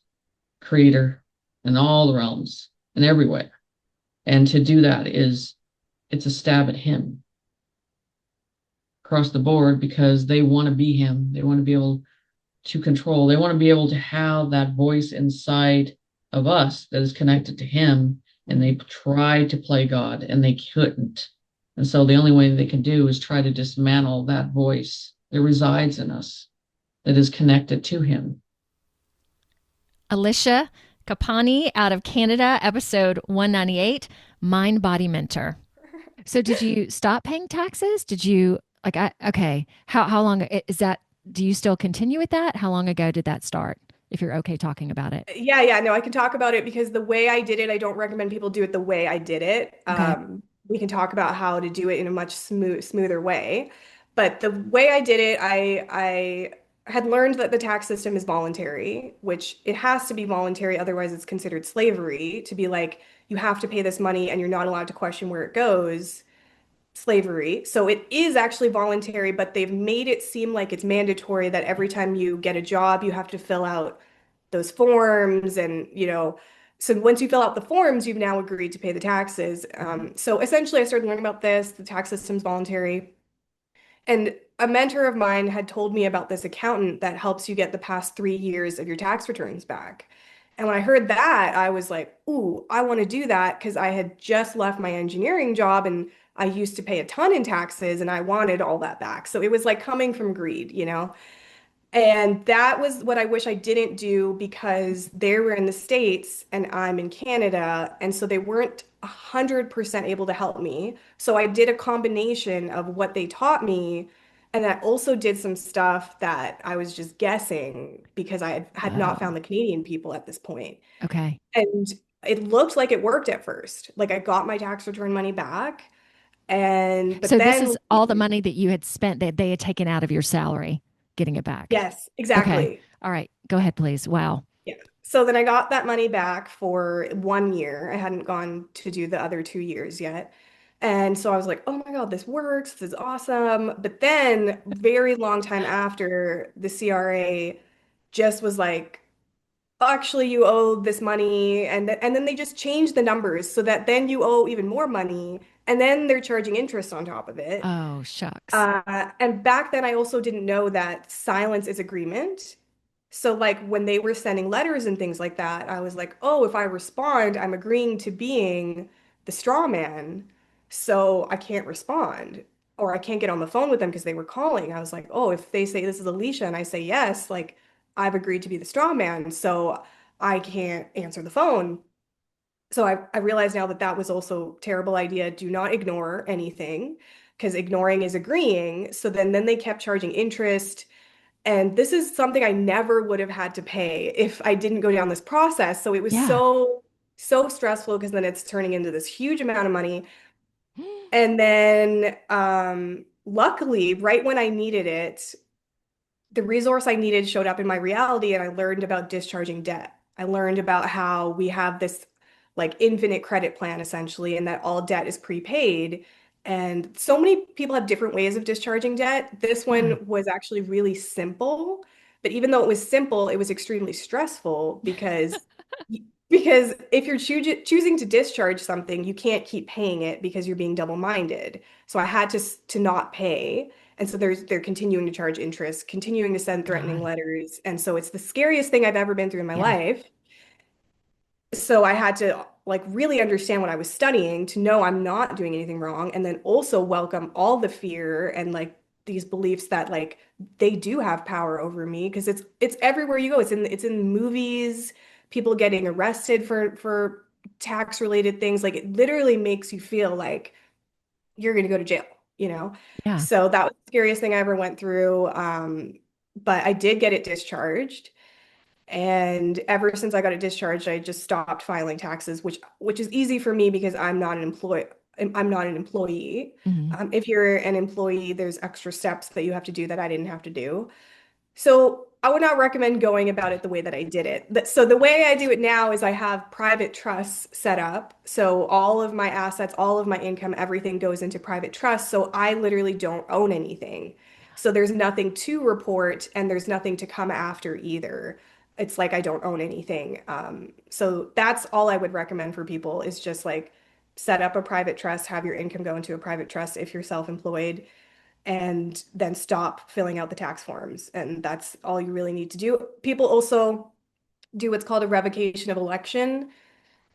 Creator in all the realms and everywhere. And to do that it's a stab at him across the board, because they want to be him. They want to be able to control. They want to be able to have that voice inside of us that is connected to him. And they tried to play God, and they couldn't. And so the only way they can do is try to dismantle that voice that resides in us, that is connected to him.
Alicia Kapani out of Canada, episode 198, Mind Body Mentor. So did you stop paying taxes? Did you, okay, how long is that? Do you still continue with that? How long ago did that start? If you're okay talking about it.
Yeah, no, I can talk about it, because the way I did it, I don't recommend people do it the way I did it. Okay. We can talk about how to do it in a much smoother way. But the way I did it, I had learned that the tax system is voluntary, which it has to be voluntary, otherwise it's considered slavery. To be like, you have to pay this money and you're not allowed to question where it goes. Slavery. So it is actually voluntary, but they've made it seem like it's mandatory, that every time you get a job, you have to fill out those forms. And, so once you fill out the forms, you've now agreed to pay the taxes. So essentially, I started learning about this. The tax system's voluntary. And a mentor of mine had told me about this accountant that helps you get the past 3 years of your tax returns back. And when I heard that, I was like, ooh, I want to do that because I had just left my engineering job and I used to pay a ton in taxes and I wanted all that back. So it was like coming from greed, you know? And that was what I wish I didn't do because they were in the States and I'm in Canada. And so they weren't 100% able to help me. So I did a combination of what they taught me. And I also did some stuff that I was just guessing because I had not
Oh,
found the Canadian people at this point.
okay.
And it looked like it worked at first. Like I got my tax return money back. But
So this
then,
is all the money that you had spent that they had taken out of your salary, getting it back.
yes,
Okay.
exactly.
All right. Go ahead, please. Wow.
Yeah. So then I got that money back for 1 year. I hadn't gone to do the other 2 years yet. And so I was like, oh my God, this works. This is awesome. But then, very long time after, the CRA just was like, actually, you owe this money. And then they just changed the numbers so that then you owe even more money. And then they're charging interest on top of it.
Oh, shucks.
And back then, I also didn't know that silence is agreement. So, like, when they were sending letters and things like that, I was like, oh, if I respond, I'm agreeing to being the straw man. So I can't respond or I can't get on the phone with them because they were calling. I was like, oh, if they say this is Alicia and I say yes, like, I've agreed to be the straw man. So I can't answer the phone. So I realize now that that was also a terrible idea. Do not ignore anything because ignoring is agreeing. So then they kept charging interest. And this is something I never would have had to pay if I didn't go down this process. So it was
Yeah.
so stressful because then it's turning into this huge amount of money. And then luckily, right when I needed it, the resource I needed showed up in my reality and I learned about discharging debt. I learned about how we have this like infinite credit plan essentially, and that all debt is prepaid. And so many people have different ways of discharging debt. This
Yeah.
one was actually really simple, but even though it was simple, it was extremely stressful because if you're choosing to discharge something, you can't keep paying it because you're being double-minded. So I had to not pay. And so they're continuing to charge interest, continuing to send threatening
God.
letters. And so it's the scariest thing I've ever been through in my
Yeah.
life. So I had to like really understand what I was studying to know I'm not doing anything wrong, and then also welcome all the fear and like these beliefs that like they do have power over me because it's everywhere you go. It's in movies, people getting arrested for tax related things. Like it literally makes you feel like you're going to go to jail, you know?
Yeah.
So that was the scariest thing I ever went through. But I did get it discharged. And ever since I got it discharged, I just stopped filing taxes, which is easy for me because I'm not an employee. I'm not an employee.
Mhm.
If you're an employee, there's extra steps that you have to do that I didn't have to do. So I would not recommend going about it the way that I did it. So the way I do it now is I have private trusts set up. So all of my assets, all of my income, everything goes into private trusts. So I literally don't own anything. So there's nothing to report and there's nothing to come after either. It's like I don't own anything. So that's all I would recommend for people is just like set up a private trust, have your income go into a private trust if you're self-employed and then stop filling out the tax forms. And that's all you really need to do. People also do what's called a revocation of election.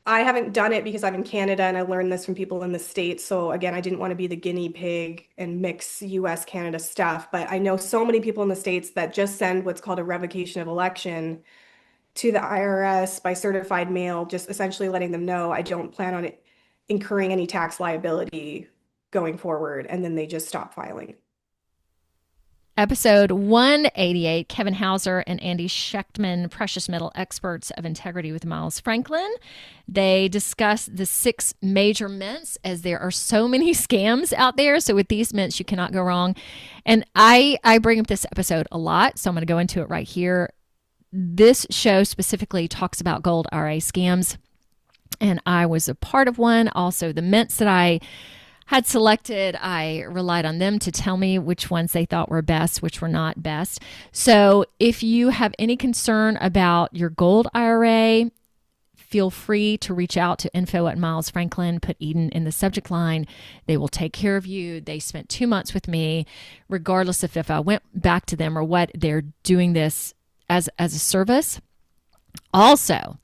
I haven't done it because I'm in Canada and I learned this from people in the States. So again, I didn't want to be the guinea pig and mix US Canada stuff. But I know so many people in the States that just send what's called a revocation of election to the IRS by certified mail, just essentially letting them know I don't plan on it incurring any tax liability going forward. And then they just stop filing.
Episode 188, Kevin Hauser and Andy Schechtman, precious metal experts of integrity with Miles Franklin. They discuss the 6 major mints as there are so many scams out there. So with these mints, you cannot go wrong. And I bring up this episode a lot, so I'm going to go into it right here. This show specifically talks about gold IRA scams, and I was a part of one. Also, the mints that I had selected, I relied on them to tell me which ones they thought were best, which were not best. So if you have any concern about your gold IRA, feel free to reach out to info@Miles Franklin, put Eden in the subject line. They will take care of you. They spent 2 months with me, regardless of if I went back to them or what. They're doing this as a service. Also,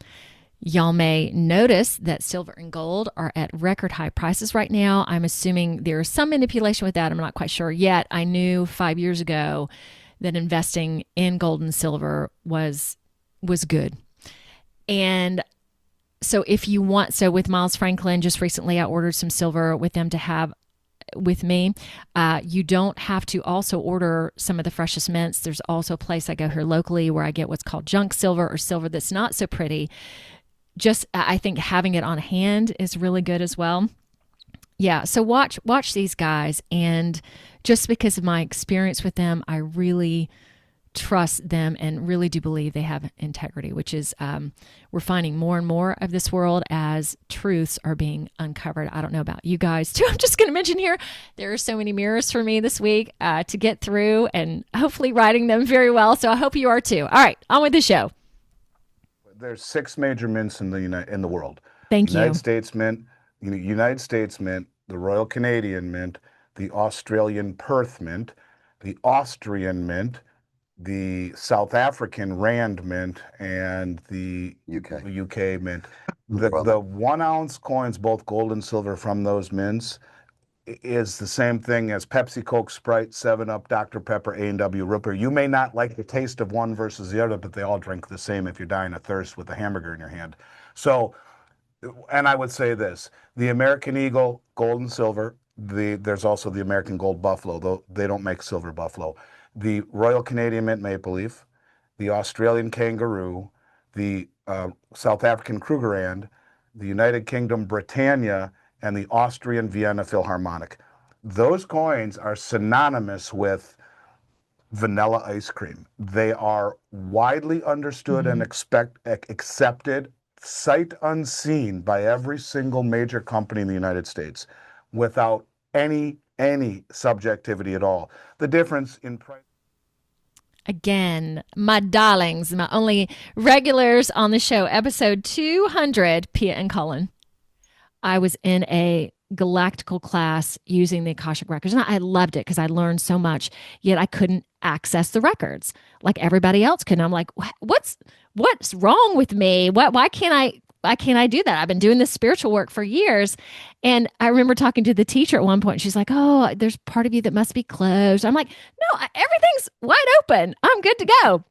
y'all may notice that silver and gold are at record high prices right now. I'm assuming there is some manipulation with that. I'm not quite sure yet. I knew 5 years ago that investing in gold and silver was good. And so if you want, so with Miles Franklin, just recently I ordered some silver with them to have with me. You don't have to also order some of the freshest mints. There's also a place I go here locally where I get what's called junk silver, or silver that's not so pretty. Just, I think having it on hand is really good as well. Yeah, so watch these guys, and just because of my experience with them, I really trust them and really do believe they have integrity, which is we're finding more and more of this world as truths are being uncovered. I don't know about you guys too. I'm just going to mention here, there are so many mirrors for me this week to get through, and hopefully writing them very well. So I hope you are too. All right, on with the show.
There's 6 major mints in the world.
Thank you.
United States Mint, United States Mint, the Royal Canadian Mint, the Australian Perth Mint, the Austrian Mint, the South African Rand Mint, and the UK Mint. The 1 ounce coins, both gold and silver from those mints, is the same thing as Pepsi, Coke, Sprite, 7-Up, Dr. Pepper, A&W, Ripper. You may not like the taste of one versus the other, but they all drink the same if you're dying of thirst with a hamburger in your hand. So, and I would say this, the American Eagle, gold and silver, there's also the American Gold Buffalo, though they don't make silver buffalo. The Royal Canadian Mint Maple Leaf, the Australian Kangaroo, the South African Krugerrand, the United Kingdom Britannia, and the Austrian Vienna Philharmonic. Those coins are synonymous with vanilla ice cream. They are widely understood and accepted, sight unseen by every single major company in the United States without any subjectivity at all. The difference in price.
Again, my darlings, my only regulars on the show, episode 200, Pia and Cullen. I was in a galactical class using the Akashic Records, and I loved it because I learned so much, yet I couldn't access the records like everybody else could. And I'm like, what's wrong with me? Why can't I do that? I've been doing this spiritual work for years. And I remember talking to the teacher at one point. She's like, oh, there's part of you that must be closed. I'm like, no, everything's wide open. I'm good to go.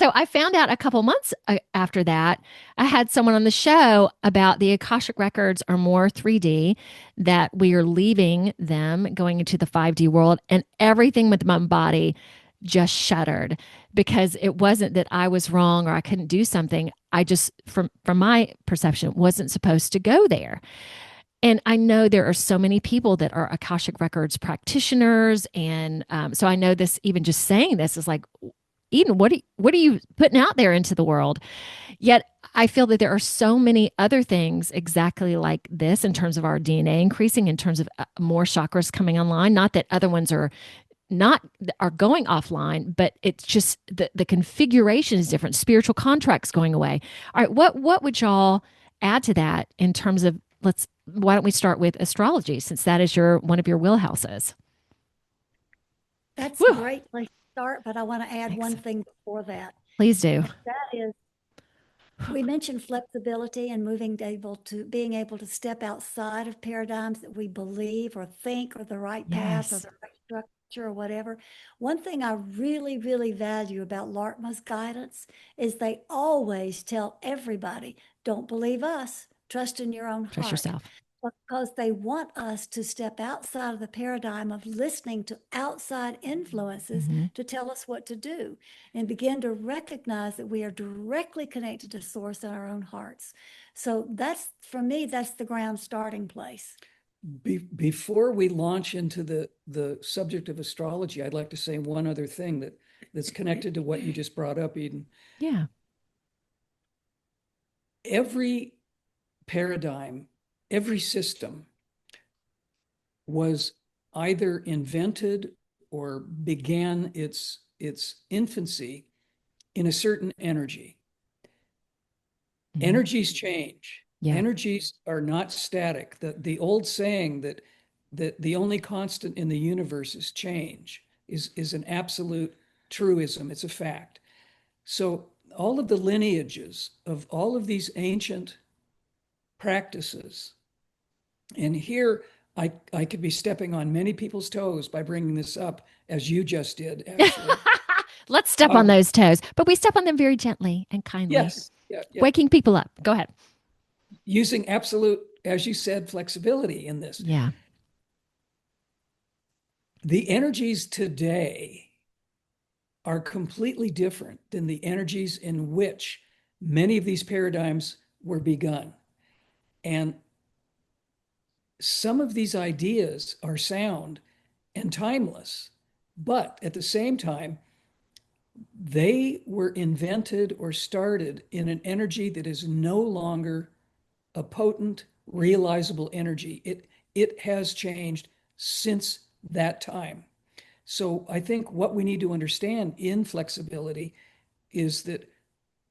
So I found out a couple months after that, I had someone on the show about the Akashic Records are more 3D, that we are leaving them, going into the 5D world, and everything with my body just shuddered, because it wasn't that I was wrong or I couldn't do something. I just, from my perception, wasn't supposed to go there. And I know there are so many people that are Akashic Records practitioners. And so I know this, even just saying this is like, Eden, what are you putting out there into the world? Yet I feel that there are so many other things exactly like this in terms of our DNA increasing, in terms of more chakras coming online. Not that other ones are going offline, but it's just the configuration is different. Spiritual contracts going away. All right, what would y'all add to that in terms of why don't we start with astrology, since that is one of your wheelhouses?
That's a great place to start, but I want to add one thing before that.
Please do.
And that is, we mentioned flexibility and being able to step outside of paradigms that we believe or think are the right path or the right structure or whatever. One thing I really, really value about LARTMA's guidance is they always tell everybody, don't believe us, trust in your own heart.
Trust yourself.
Because they want us to step outside of the paradigm of listening to outside influences to tell us what to do, and begin to recognize that we are directly connected to source in our own hearts. So that's, for me, that's the ground starting place.
Before we launch into the subject of astrology, I'd like to say one other thing that's connected to what you just brought up, Eden.
Yeah.
Every paradigm, every system was either invented or began its infancy in a certain energy. Energies change. Yeah. Energies are not static. The old saying that the only constant in the universe is change is an absolute truism. It's a fact. So all of the lineages of all of these ancient practices. And here I could be stepping on many people's toes by bringing this up, as you just did, actually.
Let's step on those toes, but we step on them very gently and kindly.
Yes. Yeah.
Waking people up. Go ahead.
Using absolute, as you said, flexibility in this.
Yeah.
The energies today are completely different than the energies in which many of these paradigms were begun. And some of these ideas are sound and timeless, but at the same time, they were invented or started in an energy that is no longer a potent, realizable energy. It has changed since that time. So I think what we need to understand in flexibility is that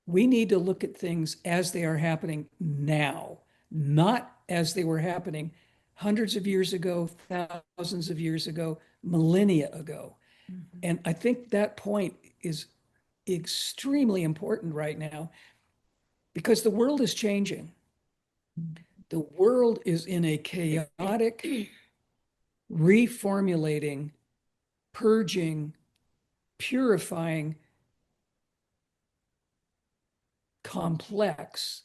we need to look at things as they are happening now, not as they were happening hundreds of years ago, thousands of years ago, millennia ago. Mm-hmm. And I think that point is extremely important right now because the world is changing. The world is in a chaotic, reformulating, purging, purifying, complex,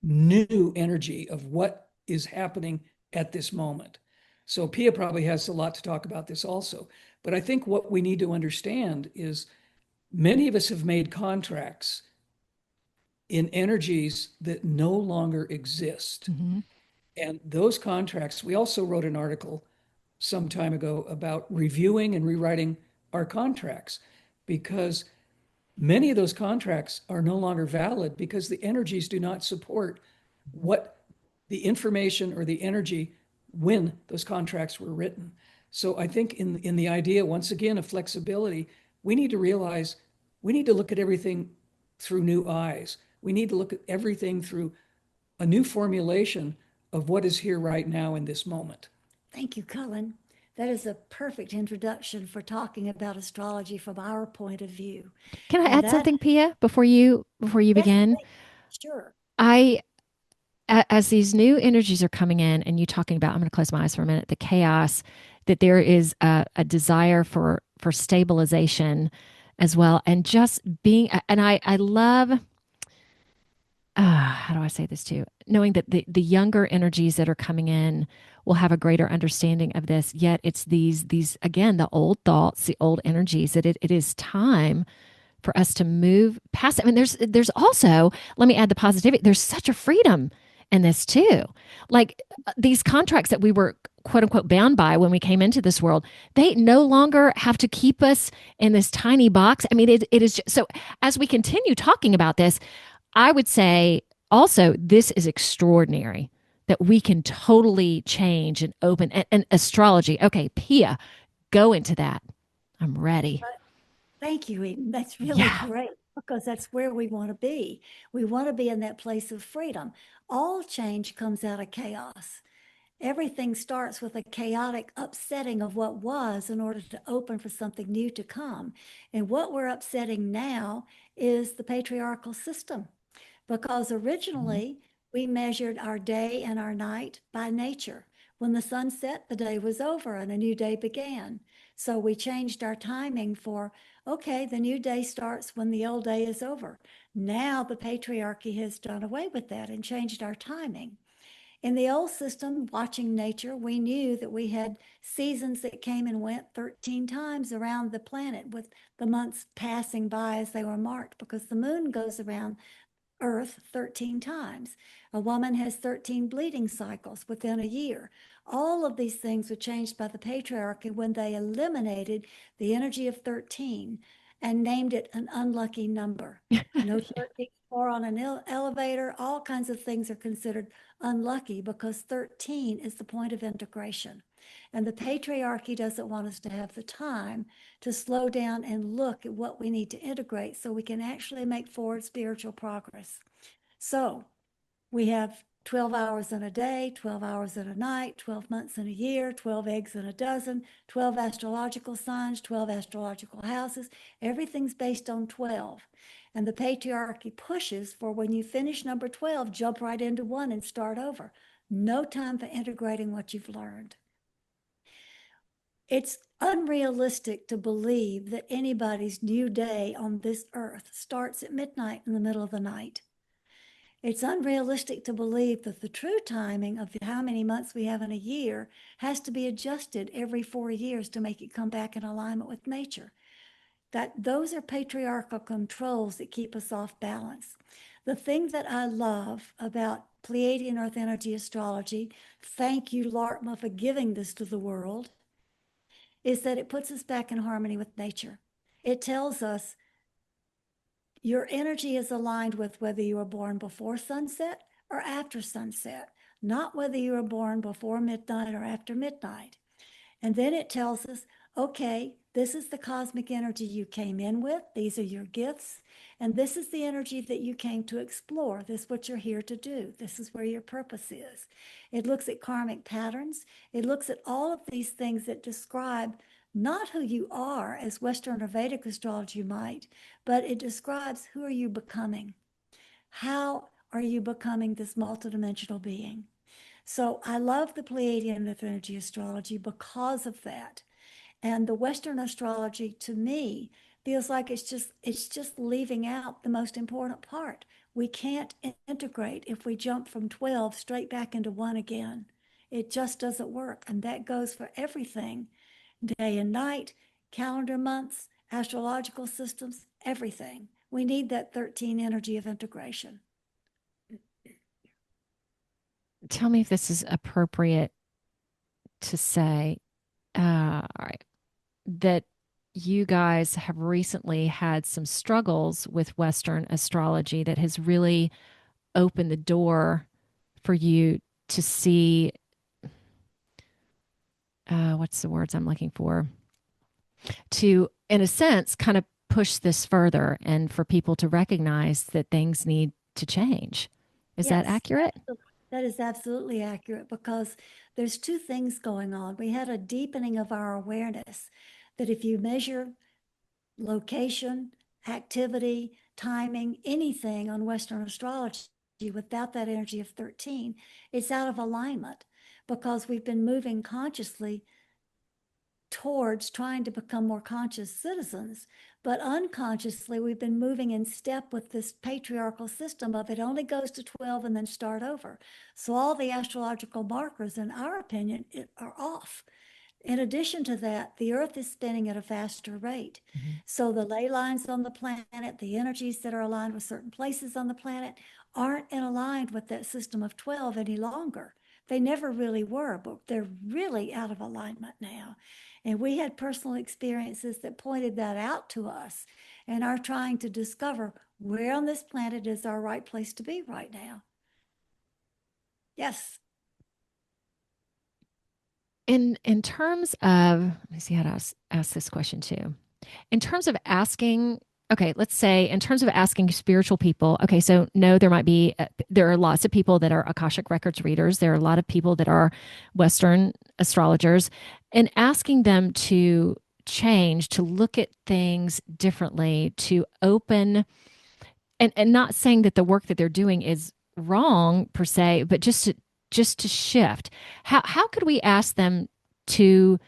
new energy of what is happening at this moment. So Pia probably has a lot to talk about this also. But I think what we need to understand is many of us have made contracts in energies that no longer exist. Mm-hmm. And those contracts, we also wrote an article some time ago about reviewing and rewriting our contracts because many of those contracts are no longer valid because the energies do not support what the information or the energy when those contracts were written. So I think in the idea, once again, of flexibility, we need to realize we need to look at everything through new eyes. We need to look at everything through a new formulation of what is here right now in this moment.
Thank you, Cullen. That is a perfect introduction for talking about astrology from our point of view.
Can I add something, Pia, before you begin?
Sure.
As these new energies are coming in and you talking about, I'm going to close my eyes for a minute, the chaos, that there is a desire for stabilization as well. And just being, and I love, how do I say this too? Knowing that the younger energies that are coming in will have a greater understanding of this. Yet it's these again, the old thoughts, the old energies, that it is time for us to move past it. I mean, there's also, let me add the positivity. There's such a freedom in this too. Like these contracts that we were quote unquote bound by when we came into this world, they no longer have to keep us in this tiny box. I mean, it is just, so as we continue talking about this, I would say also this is extraordinary that we can totally change and open and astrology. Okay, Pia, go into that. I'm ready.
Thank you, Eden. That's really great because that's where we want to be. We want to be in that place of freedom. All change comes out of chaos. Everything starts with a chaotic upsetting of what was in order to open for something new to come. And what we're upsetting now is the patriarchal system, because originally we measured our day and our night by nature. When the sun set, the day was over and a new day began. So we changed our timing for, okay, the new day starts when the old day is over. Now the patriarchy has done away with that and changed our timing. In the old system, watching nature, we knew that we had seasons that came and went 13 times around the planet, with the months passing by as they were marked, because the moon goes around Earth 13 times. A woman has 13 bleeding cycles within a year. All of these things were changed by the patriarchy when they eliminated the energy of 13 and named it an unlucky number. No 13 floor on an elevator, all kinds of things are considered unlucky because 13 is the point of integration. And the patriarchy doesn't want us to have the time to slow down and look at what we need to integrate so we can actually make forward spiritual progress. So we have 12 hours in a day, 12 hours in a night, 12 months in a year, 12 eggs in a dozen, 12 astrological signs, 12 astrological houses. Everything's based on 12. And the patriarchy pushes for when you finish number 12, jump right into 1 and start over. No time for integrating what you've learned. It's unrealistic to believe that anybody's new day on this earth starts at midnight in the middle of the night. It's unrealistic to believe that the true timing of how many months we have in a year has to be adjusted every 4 years to make it come back in alignment with nature. Those are patriarchal controls that keep us off balance. The thing that I love about Pleiadian Earth Energy Astrology, thank you, Larkma, for giving this to the world, is that it puts us back in harmony with nature. It tells us your energy is aligned with whether you were born before sunset or after sunset, not whether you were born before midnight or after midnight. And then it tells us, okay, this is the cosmic energy you came in with. These are your gifts. And this is the energy that you came to explore. This is what you're here to do. This is where your purpose is. It looks at karmic patterns. It looks at all of these things that describe not who you are, as Western or Vedic astrology might, but it describes who are you becoming? How are you becoming this multidimensional being? So I love the Pleiadian Earth Energy Astrology because of that. And the Western astrology, to me, feels like it's just leaving out the most important part. We can't integrate if we jump from 12 straight back into 1 again. It just doesn't work. And that goes for everything. Day and night, calendar months, astrological systems, everything. We need that 13 energy of integration.
Tell me if this is appropriate to say, all right, that you guys have recently had some struggles with Western astrology that has really opened the door for you to see, what's the words I'm looking for? To, in a sense, kind of push this further and for people to recognize that things need to change. Is that accurate?
That is absolutely accurate, because there's 2 things going on. We had a deepening of our awareness that if you measure location, activity, timing, anything on Western astrology without that energy of 13, it's out of alignment, because we've been moving consciously towards trying to become more conscious citizens, but unconsciously we've been moving in step with this patriarchal system of it only goes to 12 and then start over. So all the astrological markers, in our opinion, are off. In addition to that, the Earth is spinning at a faster rate. So the ley lines on the planet, the energies that are aligned with certain places on the planet, aren't aligned with that system of 12 any longer. They never really were, but they're really out of alignment now. And we had personal experiences that pointed that out to us, and are trying to discover where on this planet is our right place to be right now. Yes.
In terms of, let me see how to ask this question too. In terms of asking, okay, let's say in terms of asking spiritual people, okay, so no, there are lots of people that are Akashic Records readers. There are a lot of people that are Western astrologers, and asking them to change, to look at things differently, to open, and not saying that the work that they're doing is wrong per se, but just to shift. How could we ask them to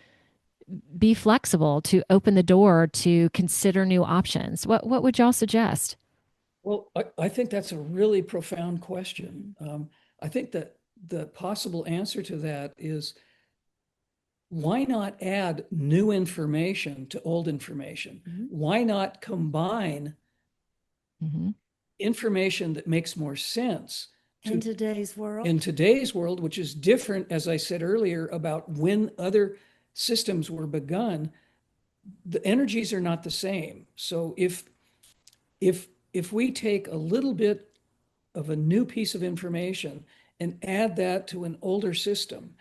be flexible, to open the door, to consider new options? What would y'all suggest?
Well, I think that's a really profound question. I think that the possible answer to that is, why not add new information to old information? Why not combine information that makes more sense
in today's world?
In today's world, which is different, as I said earlier, about when other systems were begun. The energies are not the same. So if we take a little bit of a new piece of information and add that to an older system,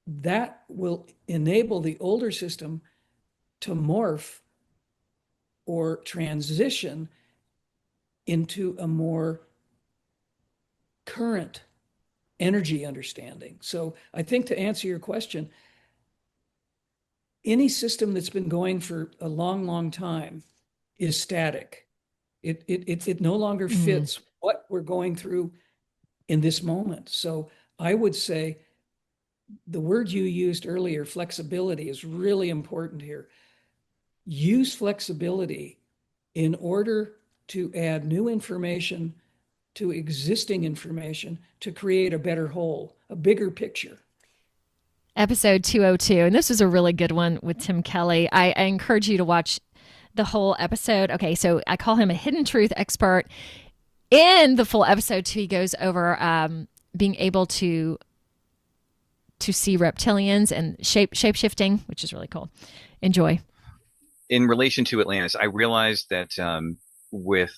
that will enable the older system to morph or transition into a more current energy understanding. So I think to answer your question, any system that's been going for a long, long time is static. It no longer fits what we're going through in this moment. So I would say the word you used earlier, flexibility, is really important here. Use flexibility in order to add new information to existing information to create a better whole, a bigger picture.
Episode 202, and this was a really good one with Tim Kelly. I encourage you to watch the whole episode. Okay, so I call him a hidden truth expert. In the full episode too, he goes over being able to see reptilians and shape-shifting, which is really cool. Enjoy.
In relation to Atlantis, I realized that with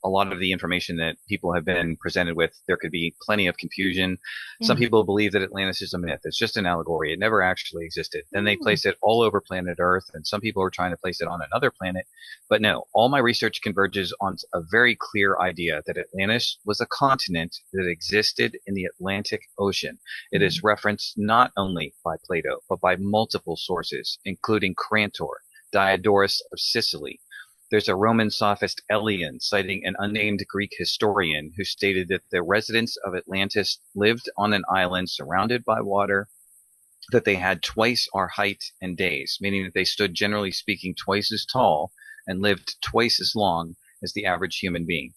a lot of the information that people have been presented with, there could be plenty of confusion. Some people believe that Atlantis is a myth. It's just an allegory. It never actually existed. Then they place it all over planet Earth, and some people are trying to place it on another planet. But no, all my research converges on a very clear idea that Atlantis was a continent that existed in the Atlantic Ocean. It is referenced not only by Plato, but by multiple sources, including Crantor, Diodorus of Sicily. There's a Roman sophist, Elian, citing an unnamed Greek historian who stated that the residents of Atlantis lived on an island surrounded by water, that they had twice our height and days, meaning that they stood, generally speaking, twice as tall and lived twice as long as the average human being.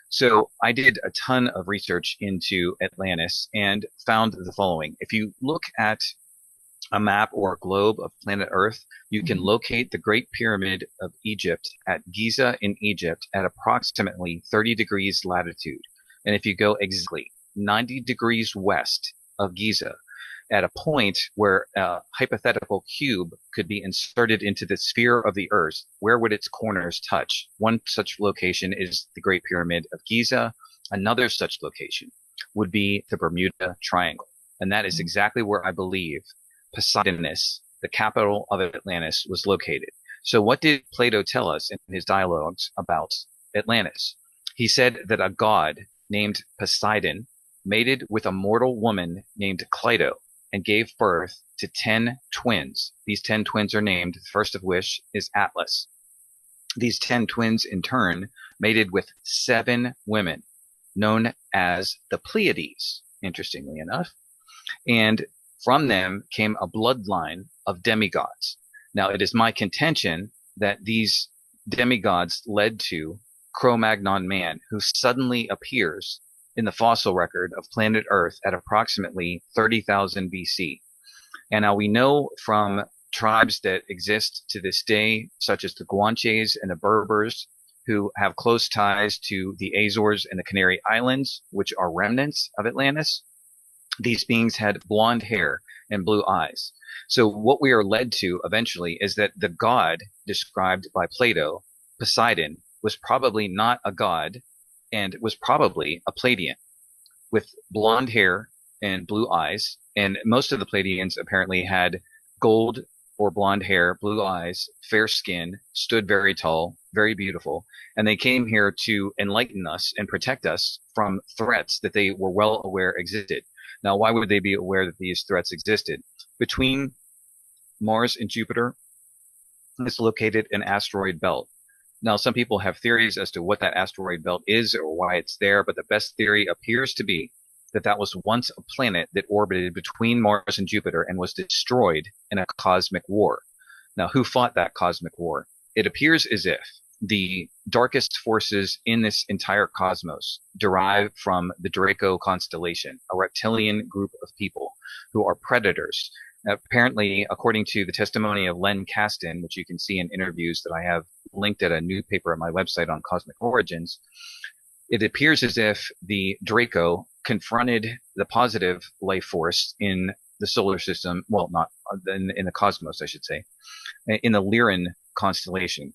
So I did a ton of research into Atlantis and found the following. If you look at a map or a globe of planet Earth, you can locate the Great Pyramid of Egypt at Giza in Egypt at approximately 30 degrees latitude. And if you go exactly 90 degrees west of Giza, at a point where a hypothetical cube could be inserted into the sphere of the Earth, where would its corners touch? One such location is the Great Pyramid of Giza. Another such location would be the Bermuda Triangle. And that is exactly where I believe Poseidonis, the capital of Atlantis, was located. So what did Plato tell us in his dialogues about Atlantis? He said that a god named Poseidon mated with a mortal woman named Cleito and gave birth to 10 twins. These 10 twins are named, the first of which is Atlas. These 10 twins, in turn, mated with 7 women, known as the Pleiades, interestingly enough. And from them came a bloodline of demigods. Now, it is my contention that these demigods led to Cro-Magnon man, who suddenly appears in the fossil record of planet Earth at approximately 30,000 BC. And now we know from tribes that exist to this day, such as the Guanches and the Berbers, who have close ties to the Azores and the Canary Islands, which are remnants of Atlantis. These beings had blonde hair and blue eyes. So what we are led to eventually is that the god described by Plato, Poseidon, was probably not a god and was probably a Pleiadian with blonde hair and blue eyes. And most of the Pleiadians apparently had gold or blonde hair, blue eyes, fair skin, stood very tall, very beautiful. And they came here to enlighten us and protect us from threats that they were well aware existed. Now, why would they be aware that these threats existed? Between Mars and Jupiter is located an asteroid belt. Now, some people have theories as to what that asteroid belt is or why it's there, but the best theory appears to be that that was once a planet that orbited between Mars and Jupiter and was destroyed in a cosmic war. Now, who fought that cosmic war? It appears as if the darkest forces in this entire cosmos derive from the Draco constellation, a reptilian group of people who are predators. Apparently, according to the testimony of Len Kasten, which you can see in interviews that I have linked at a newspaper at my website on Cosmic Origins, it appears as if the Draco confronted the positive life force in the solar system, well, not in the cosmos, I should say, in the Lyran constellation.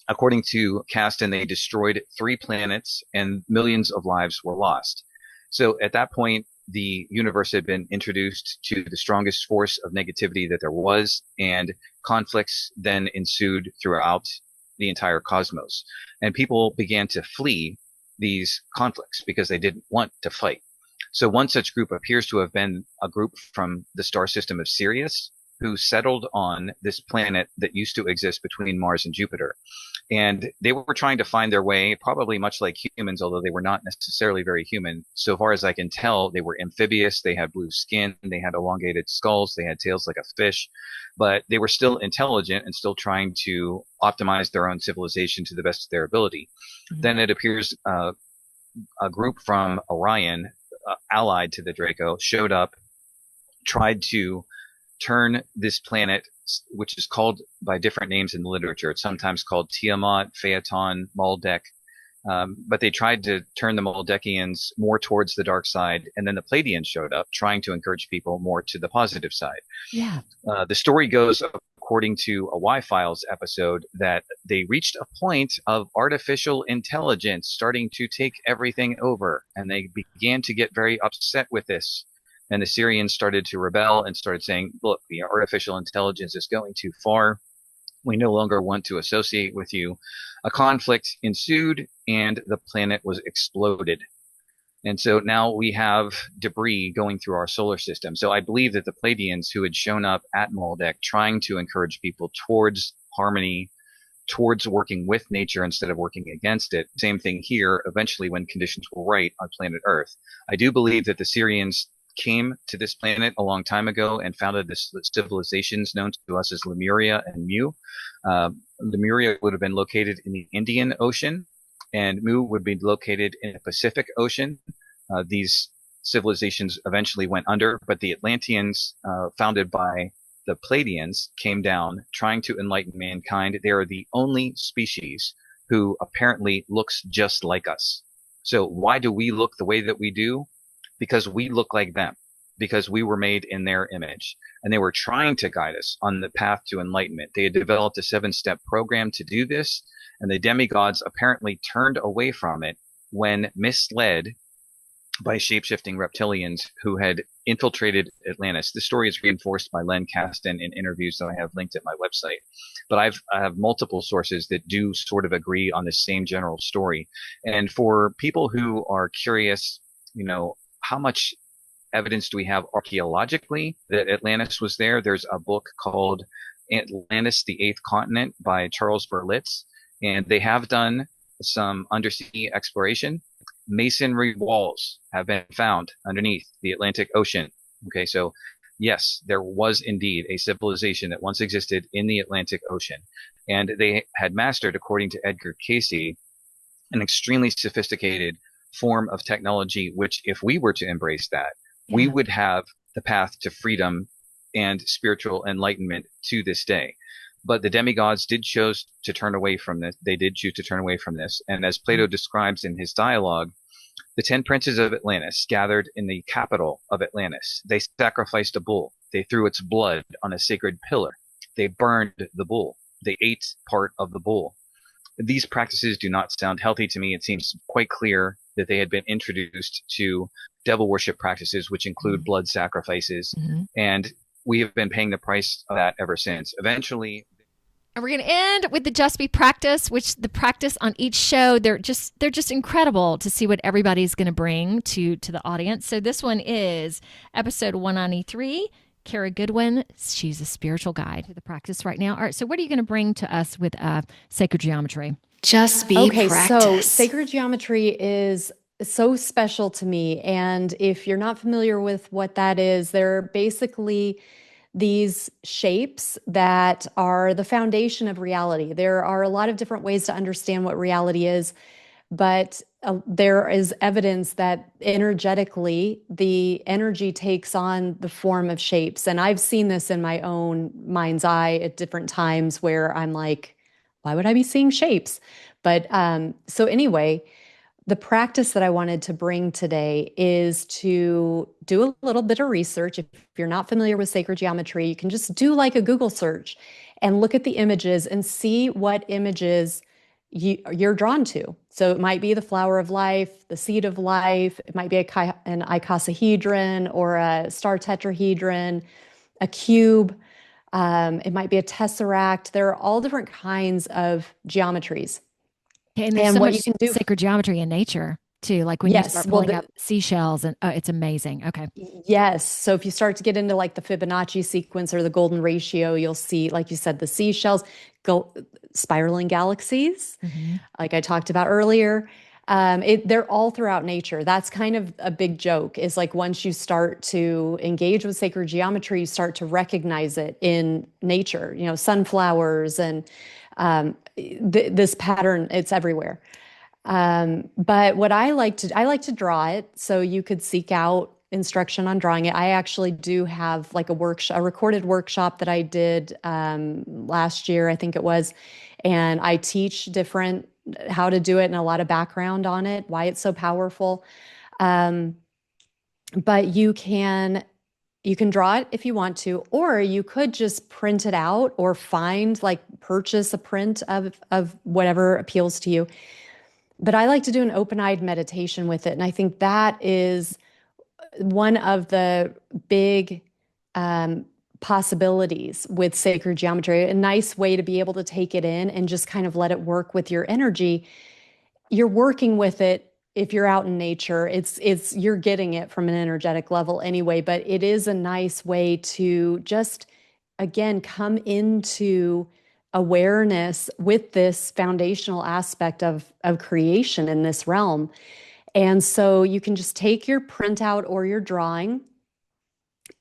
According to Kasten, they destroyed 3 planets and millions of lives were lost. So at that point, the universe had been introduced to the strongest force of negativity that there was, and conflicts then ensued throughout the entire cosmos. And people began to flee these conflicts because they didn't want to fight. So one such group appears to have been a group from the star system of Sirius, who settled on this planet that used to exist between Mars and Jupiter. And they were trying to find their way, probably much like humans, although they were not necessarily very human. So far as I can tell, they were amphibious, they had blue skin, they had elongated skulls, they had tails like a fish, but they were still intelligent and still trying to optimize their own civilization to the best of their ability. Mm-hmm. Then it appears a group from Orion, allied to the Draco, showed up, tried to turn this planet, which is called by different names in the literature. It's sometimes called Tiamat, Phaeton, Maldek. But they tried to turn the Maldekians more towards the dark side, and then the Pleiadians showed up, trying to encourage people more to the positive side.
Yeah.
The story goes, according to a Y-Files episode, that they reached a point of artificial intelligence starting to take everything over, and they began to get very upset with this. And the Syrians started to rebel and started saying, look, the artificial intelligence is going too far. We no longer want to associate with you. A conflict ensued and the planet was exploded. And so now we have debris going through our solar system. So I believe that the Pleiadians, who had shown up at Maldek trying to encourage people towards harmony, towards working with nature instead of working against it. Same thing here, eventually when conditions were right on planet Earth. I do believe that the Syrians came to this planet a long time ago and founded this civilizations known to us as Lemuria and Mu. Lemuria would have been located in the Indian Ocean, and Mu would be located in the Pacific Ocean. These civilizations eventually went under, but the Atlanteans, founded by the Pleiadians, came down trying to enlighten mankind. They are the only species who apparently looks just like us. So why do we look the way that we do? Because we look like them, because we were made in their image, and they were trying to guide us on the path to enlightenment. They had developed a 7-step program to do this, and the demigods apparently turned away from it when misled by shape-shifting reptilians who had infiltrated Atlantis. This story is reinforced by Len Kasten in interviews that I have linked at my website. But I have multiple sources that do sort of agree on the same general story. And for people who are curious, how much evidence do we have archaeologically that Atlantis was there? There's a book called Atlantis, the Eighth Continent by Charles Berlitz, and they have done some undersea exploration. Masonry walls have been found underneath the Atlantic Ocean. Okay, so yes, there was indeed a civilization that once existed in the Atlantic Ocean, and they had mastered, according to Edgar Cayce, an extremely sophisticated form of technology, which if we were to embrace that, we would have the path to freedom and spiritual enlightenment to this day. But the demigods did choose to turn away from this. They did choose to turn away from this. And as Plato describes in his dialogue, the 10 princes of Atlantis gathered in the capital of Atlantis. They sacrificed a bull. They threw its blood on a sacred pillar. They burned the bull. They ate part of the bull. These practices do not sound healthy to me. It seems quite clear that they had been introduced to devil worship practices, which include blood sacrifices. And we have been paying the price of that ever since. Eventually.
And we're going to end with the Just Be practice, which the practice on each show, they're just incredible to see what everybody's going to bring to the audience. So this one is episode 193. Kara Goodwin, she's a spiritual guide to the practice right now. All right, so what are you going to bring to us with sacred geometry?
Just Be practice. So sacred geometry is so special to me. And if you're not familiar with what that is, they're basically these shapes that are the foundation of reality. There are a lot of different ways to understand what reality is, but there is evidence that energetically the energy takes on the form of shapes. And I've seen this in my own mind's eye at different times where I'm like, why would I be seeing shapes? But so anyway, the practice that I wanted to bring today is to do a little bit of research. If you're not familiar with sacred geometry, you can just do like a Google search and look at the images and see what images you're drawn to. So it might be the flower of life, the seed of life. It might be an icosahedron or a star tetrahedron, a cube. It might be a tesseract. There are all different kinds of geometries.
And there's so much sacred geometry in nature too, like when you
Yes.
start
Well,
pulling up seashells and it's amazing. Okay.
yes. So if you start to get into like the Fibonacci sequence or the golden ratio, you'll see, like you said, the seashells go spiraling galaxies, like I talked about earlier. They're all throughout nature. That's kind of a big joke, is like once you start to engage with sacred geometry, you start to recognize it in nature, you know, sunflowers and this pattern, it's everywhere. But what I like to draw it. So you could seek out instruction on drawing it. I actually do have like a recorded workshop that I did last year, I think it was, and I teach how to do it and a lot of background on it, why it's so powerful. But you can draw it if you want to, or you could just print it out or purchase a print of whatever appeals to you. But I like to do an open-eyed meditation with it. And I think that is one of the big possibilities with sacred geometry, a nice way to be able to take it in and just kind of let it work with your energy. You're working with it. If you're out in nature, you're getting it from an energetic level anyway, but it is a nice way to just, again, come into awareness with this foundational aspect of creation in this realm. And so you can just take your printout or your drawing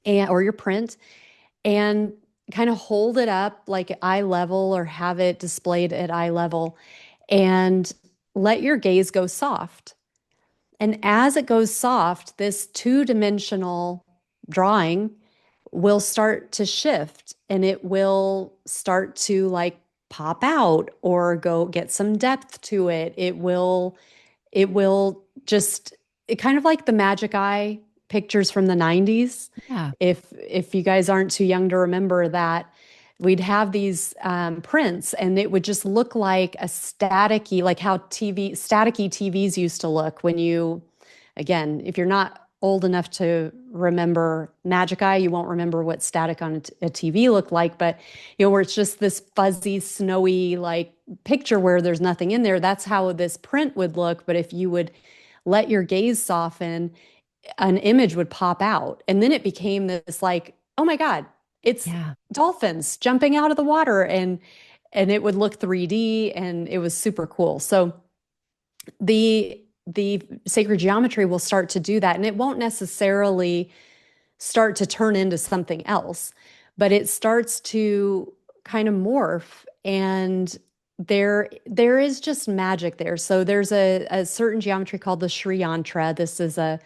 or your print and kind of hold it up like eye level or have it displayed at eye level and let your gaze go soft. And as it goes soft, this two-dimensional drawing will start to shift and it will start to like pop out or go get some depth to it. It will just kind of like the magic eye pictures from the 90s.
Yeah.
If you guys aren't too young to remember that, we'd have these prints and it would just look like a staticky, like how staticky TVs used to look when again, if you're not old enough to remember magic eye, you won't remember what static on a TV looked like, but where it's just this fuzzy, snowy like picture where there's nothing in there. That's how this print would look. But if you would let your gaze soften, an image would pop out. And then it became this like, oh my God, it's dolphins jumping out of the water, and it would look 3D and it was super cool. So the sacred geometry will start to do that, and it won't necessarily start to turn into something else, but it starts to kind of morph, and there is just magic there. So there's a certain geometry called the Sri Yantra. This is a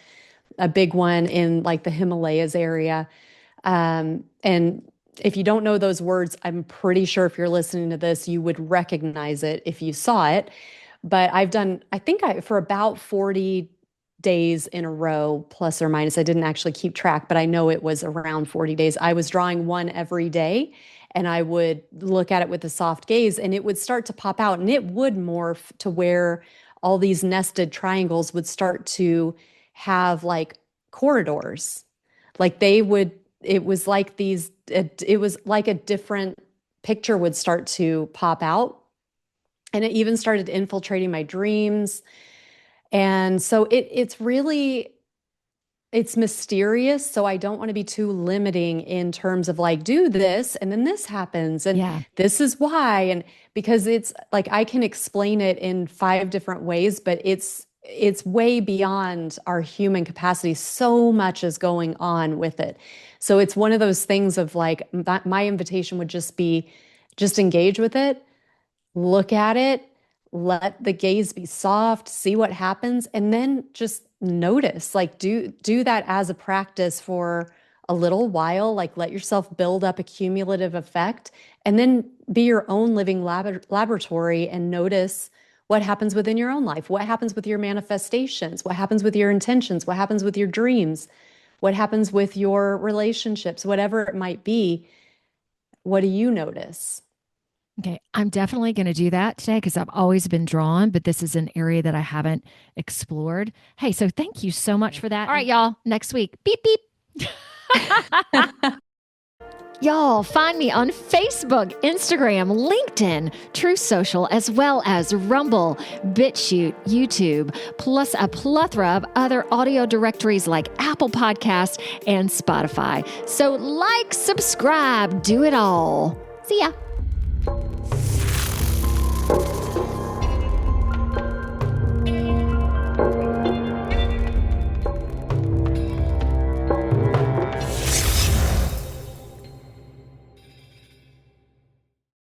big one in like the Himalayas area. And if you don't know those words, I'm pretty sure if you're listening to this, you would recognize it if you saw it. But I've done, for about 40 days in a row, plus or minus, I didn't actually keep track, but I know it was around 40 days. I was drawing one every day, and I would look at it with a soft gaze, and it would start to pop out, and it would morph to where all these nested triangles would start to have like corridors. Like it was like a different picture would start to pop out. And it even started infiltrating my dreams. And so it's mysterious. So I don't want to be too limiting in terms of like, do this and then this happens and this is why. And because it's like, I can explain it in 5 different ways, but it's way beyond our human capacity. So much is going on with it. So it's one of those things of like, my invitation would just be, just engage with it, look at it, let the gaze be soft, see what happens, and then just notice, like do that as a practice for a little while, like let yourself build up a cumulative effect, and then be your own living laboratory and notice what happens within your own life, what happens with your manifestations, what happens with your intentions, what happens with your dreams, what happens with your relationships, whatever it might be. What do you notice?
Okay, I'm definitely going to do that today because I've always been drawn, but this is an area that I haven't explored. Hey, so thank you so much for that. All right, y'all, next week. Beep, beep. Y'all, find me on Facebook, Instagram, LinkedIn, Truth Social, as well as Rumble, BitChute, YouTube, plus a plethora of other audio directories like Apple Podcasts and Spotify. So like, subscribe, do it all. See ya.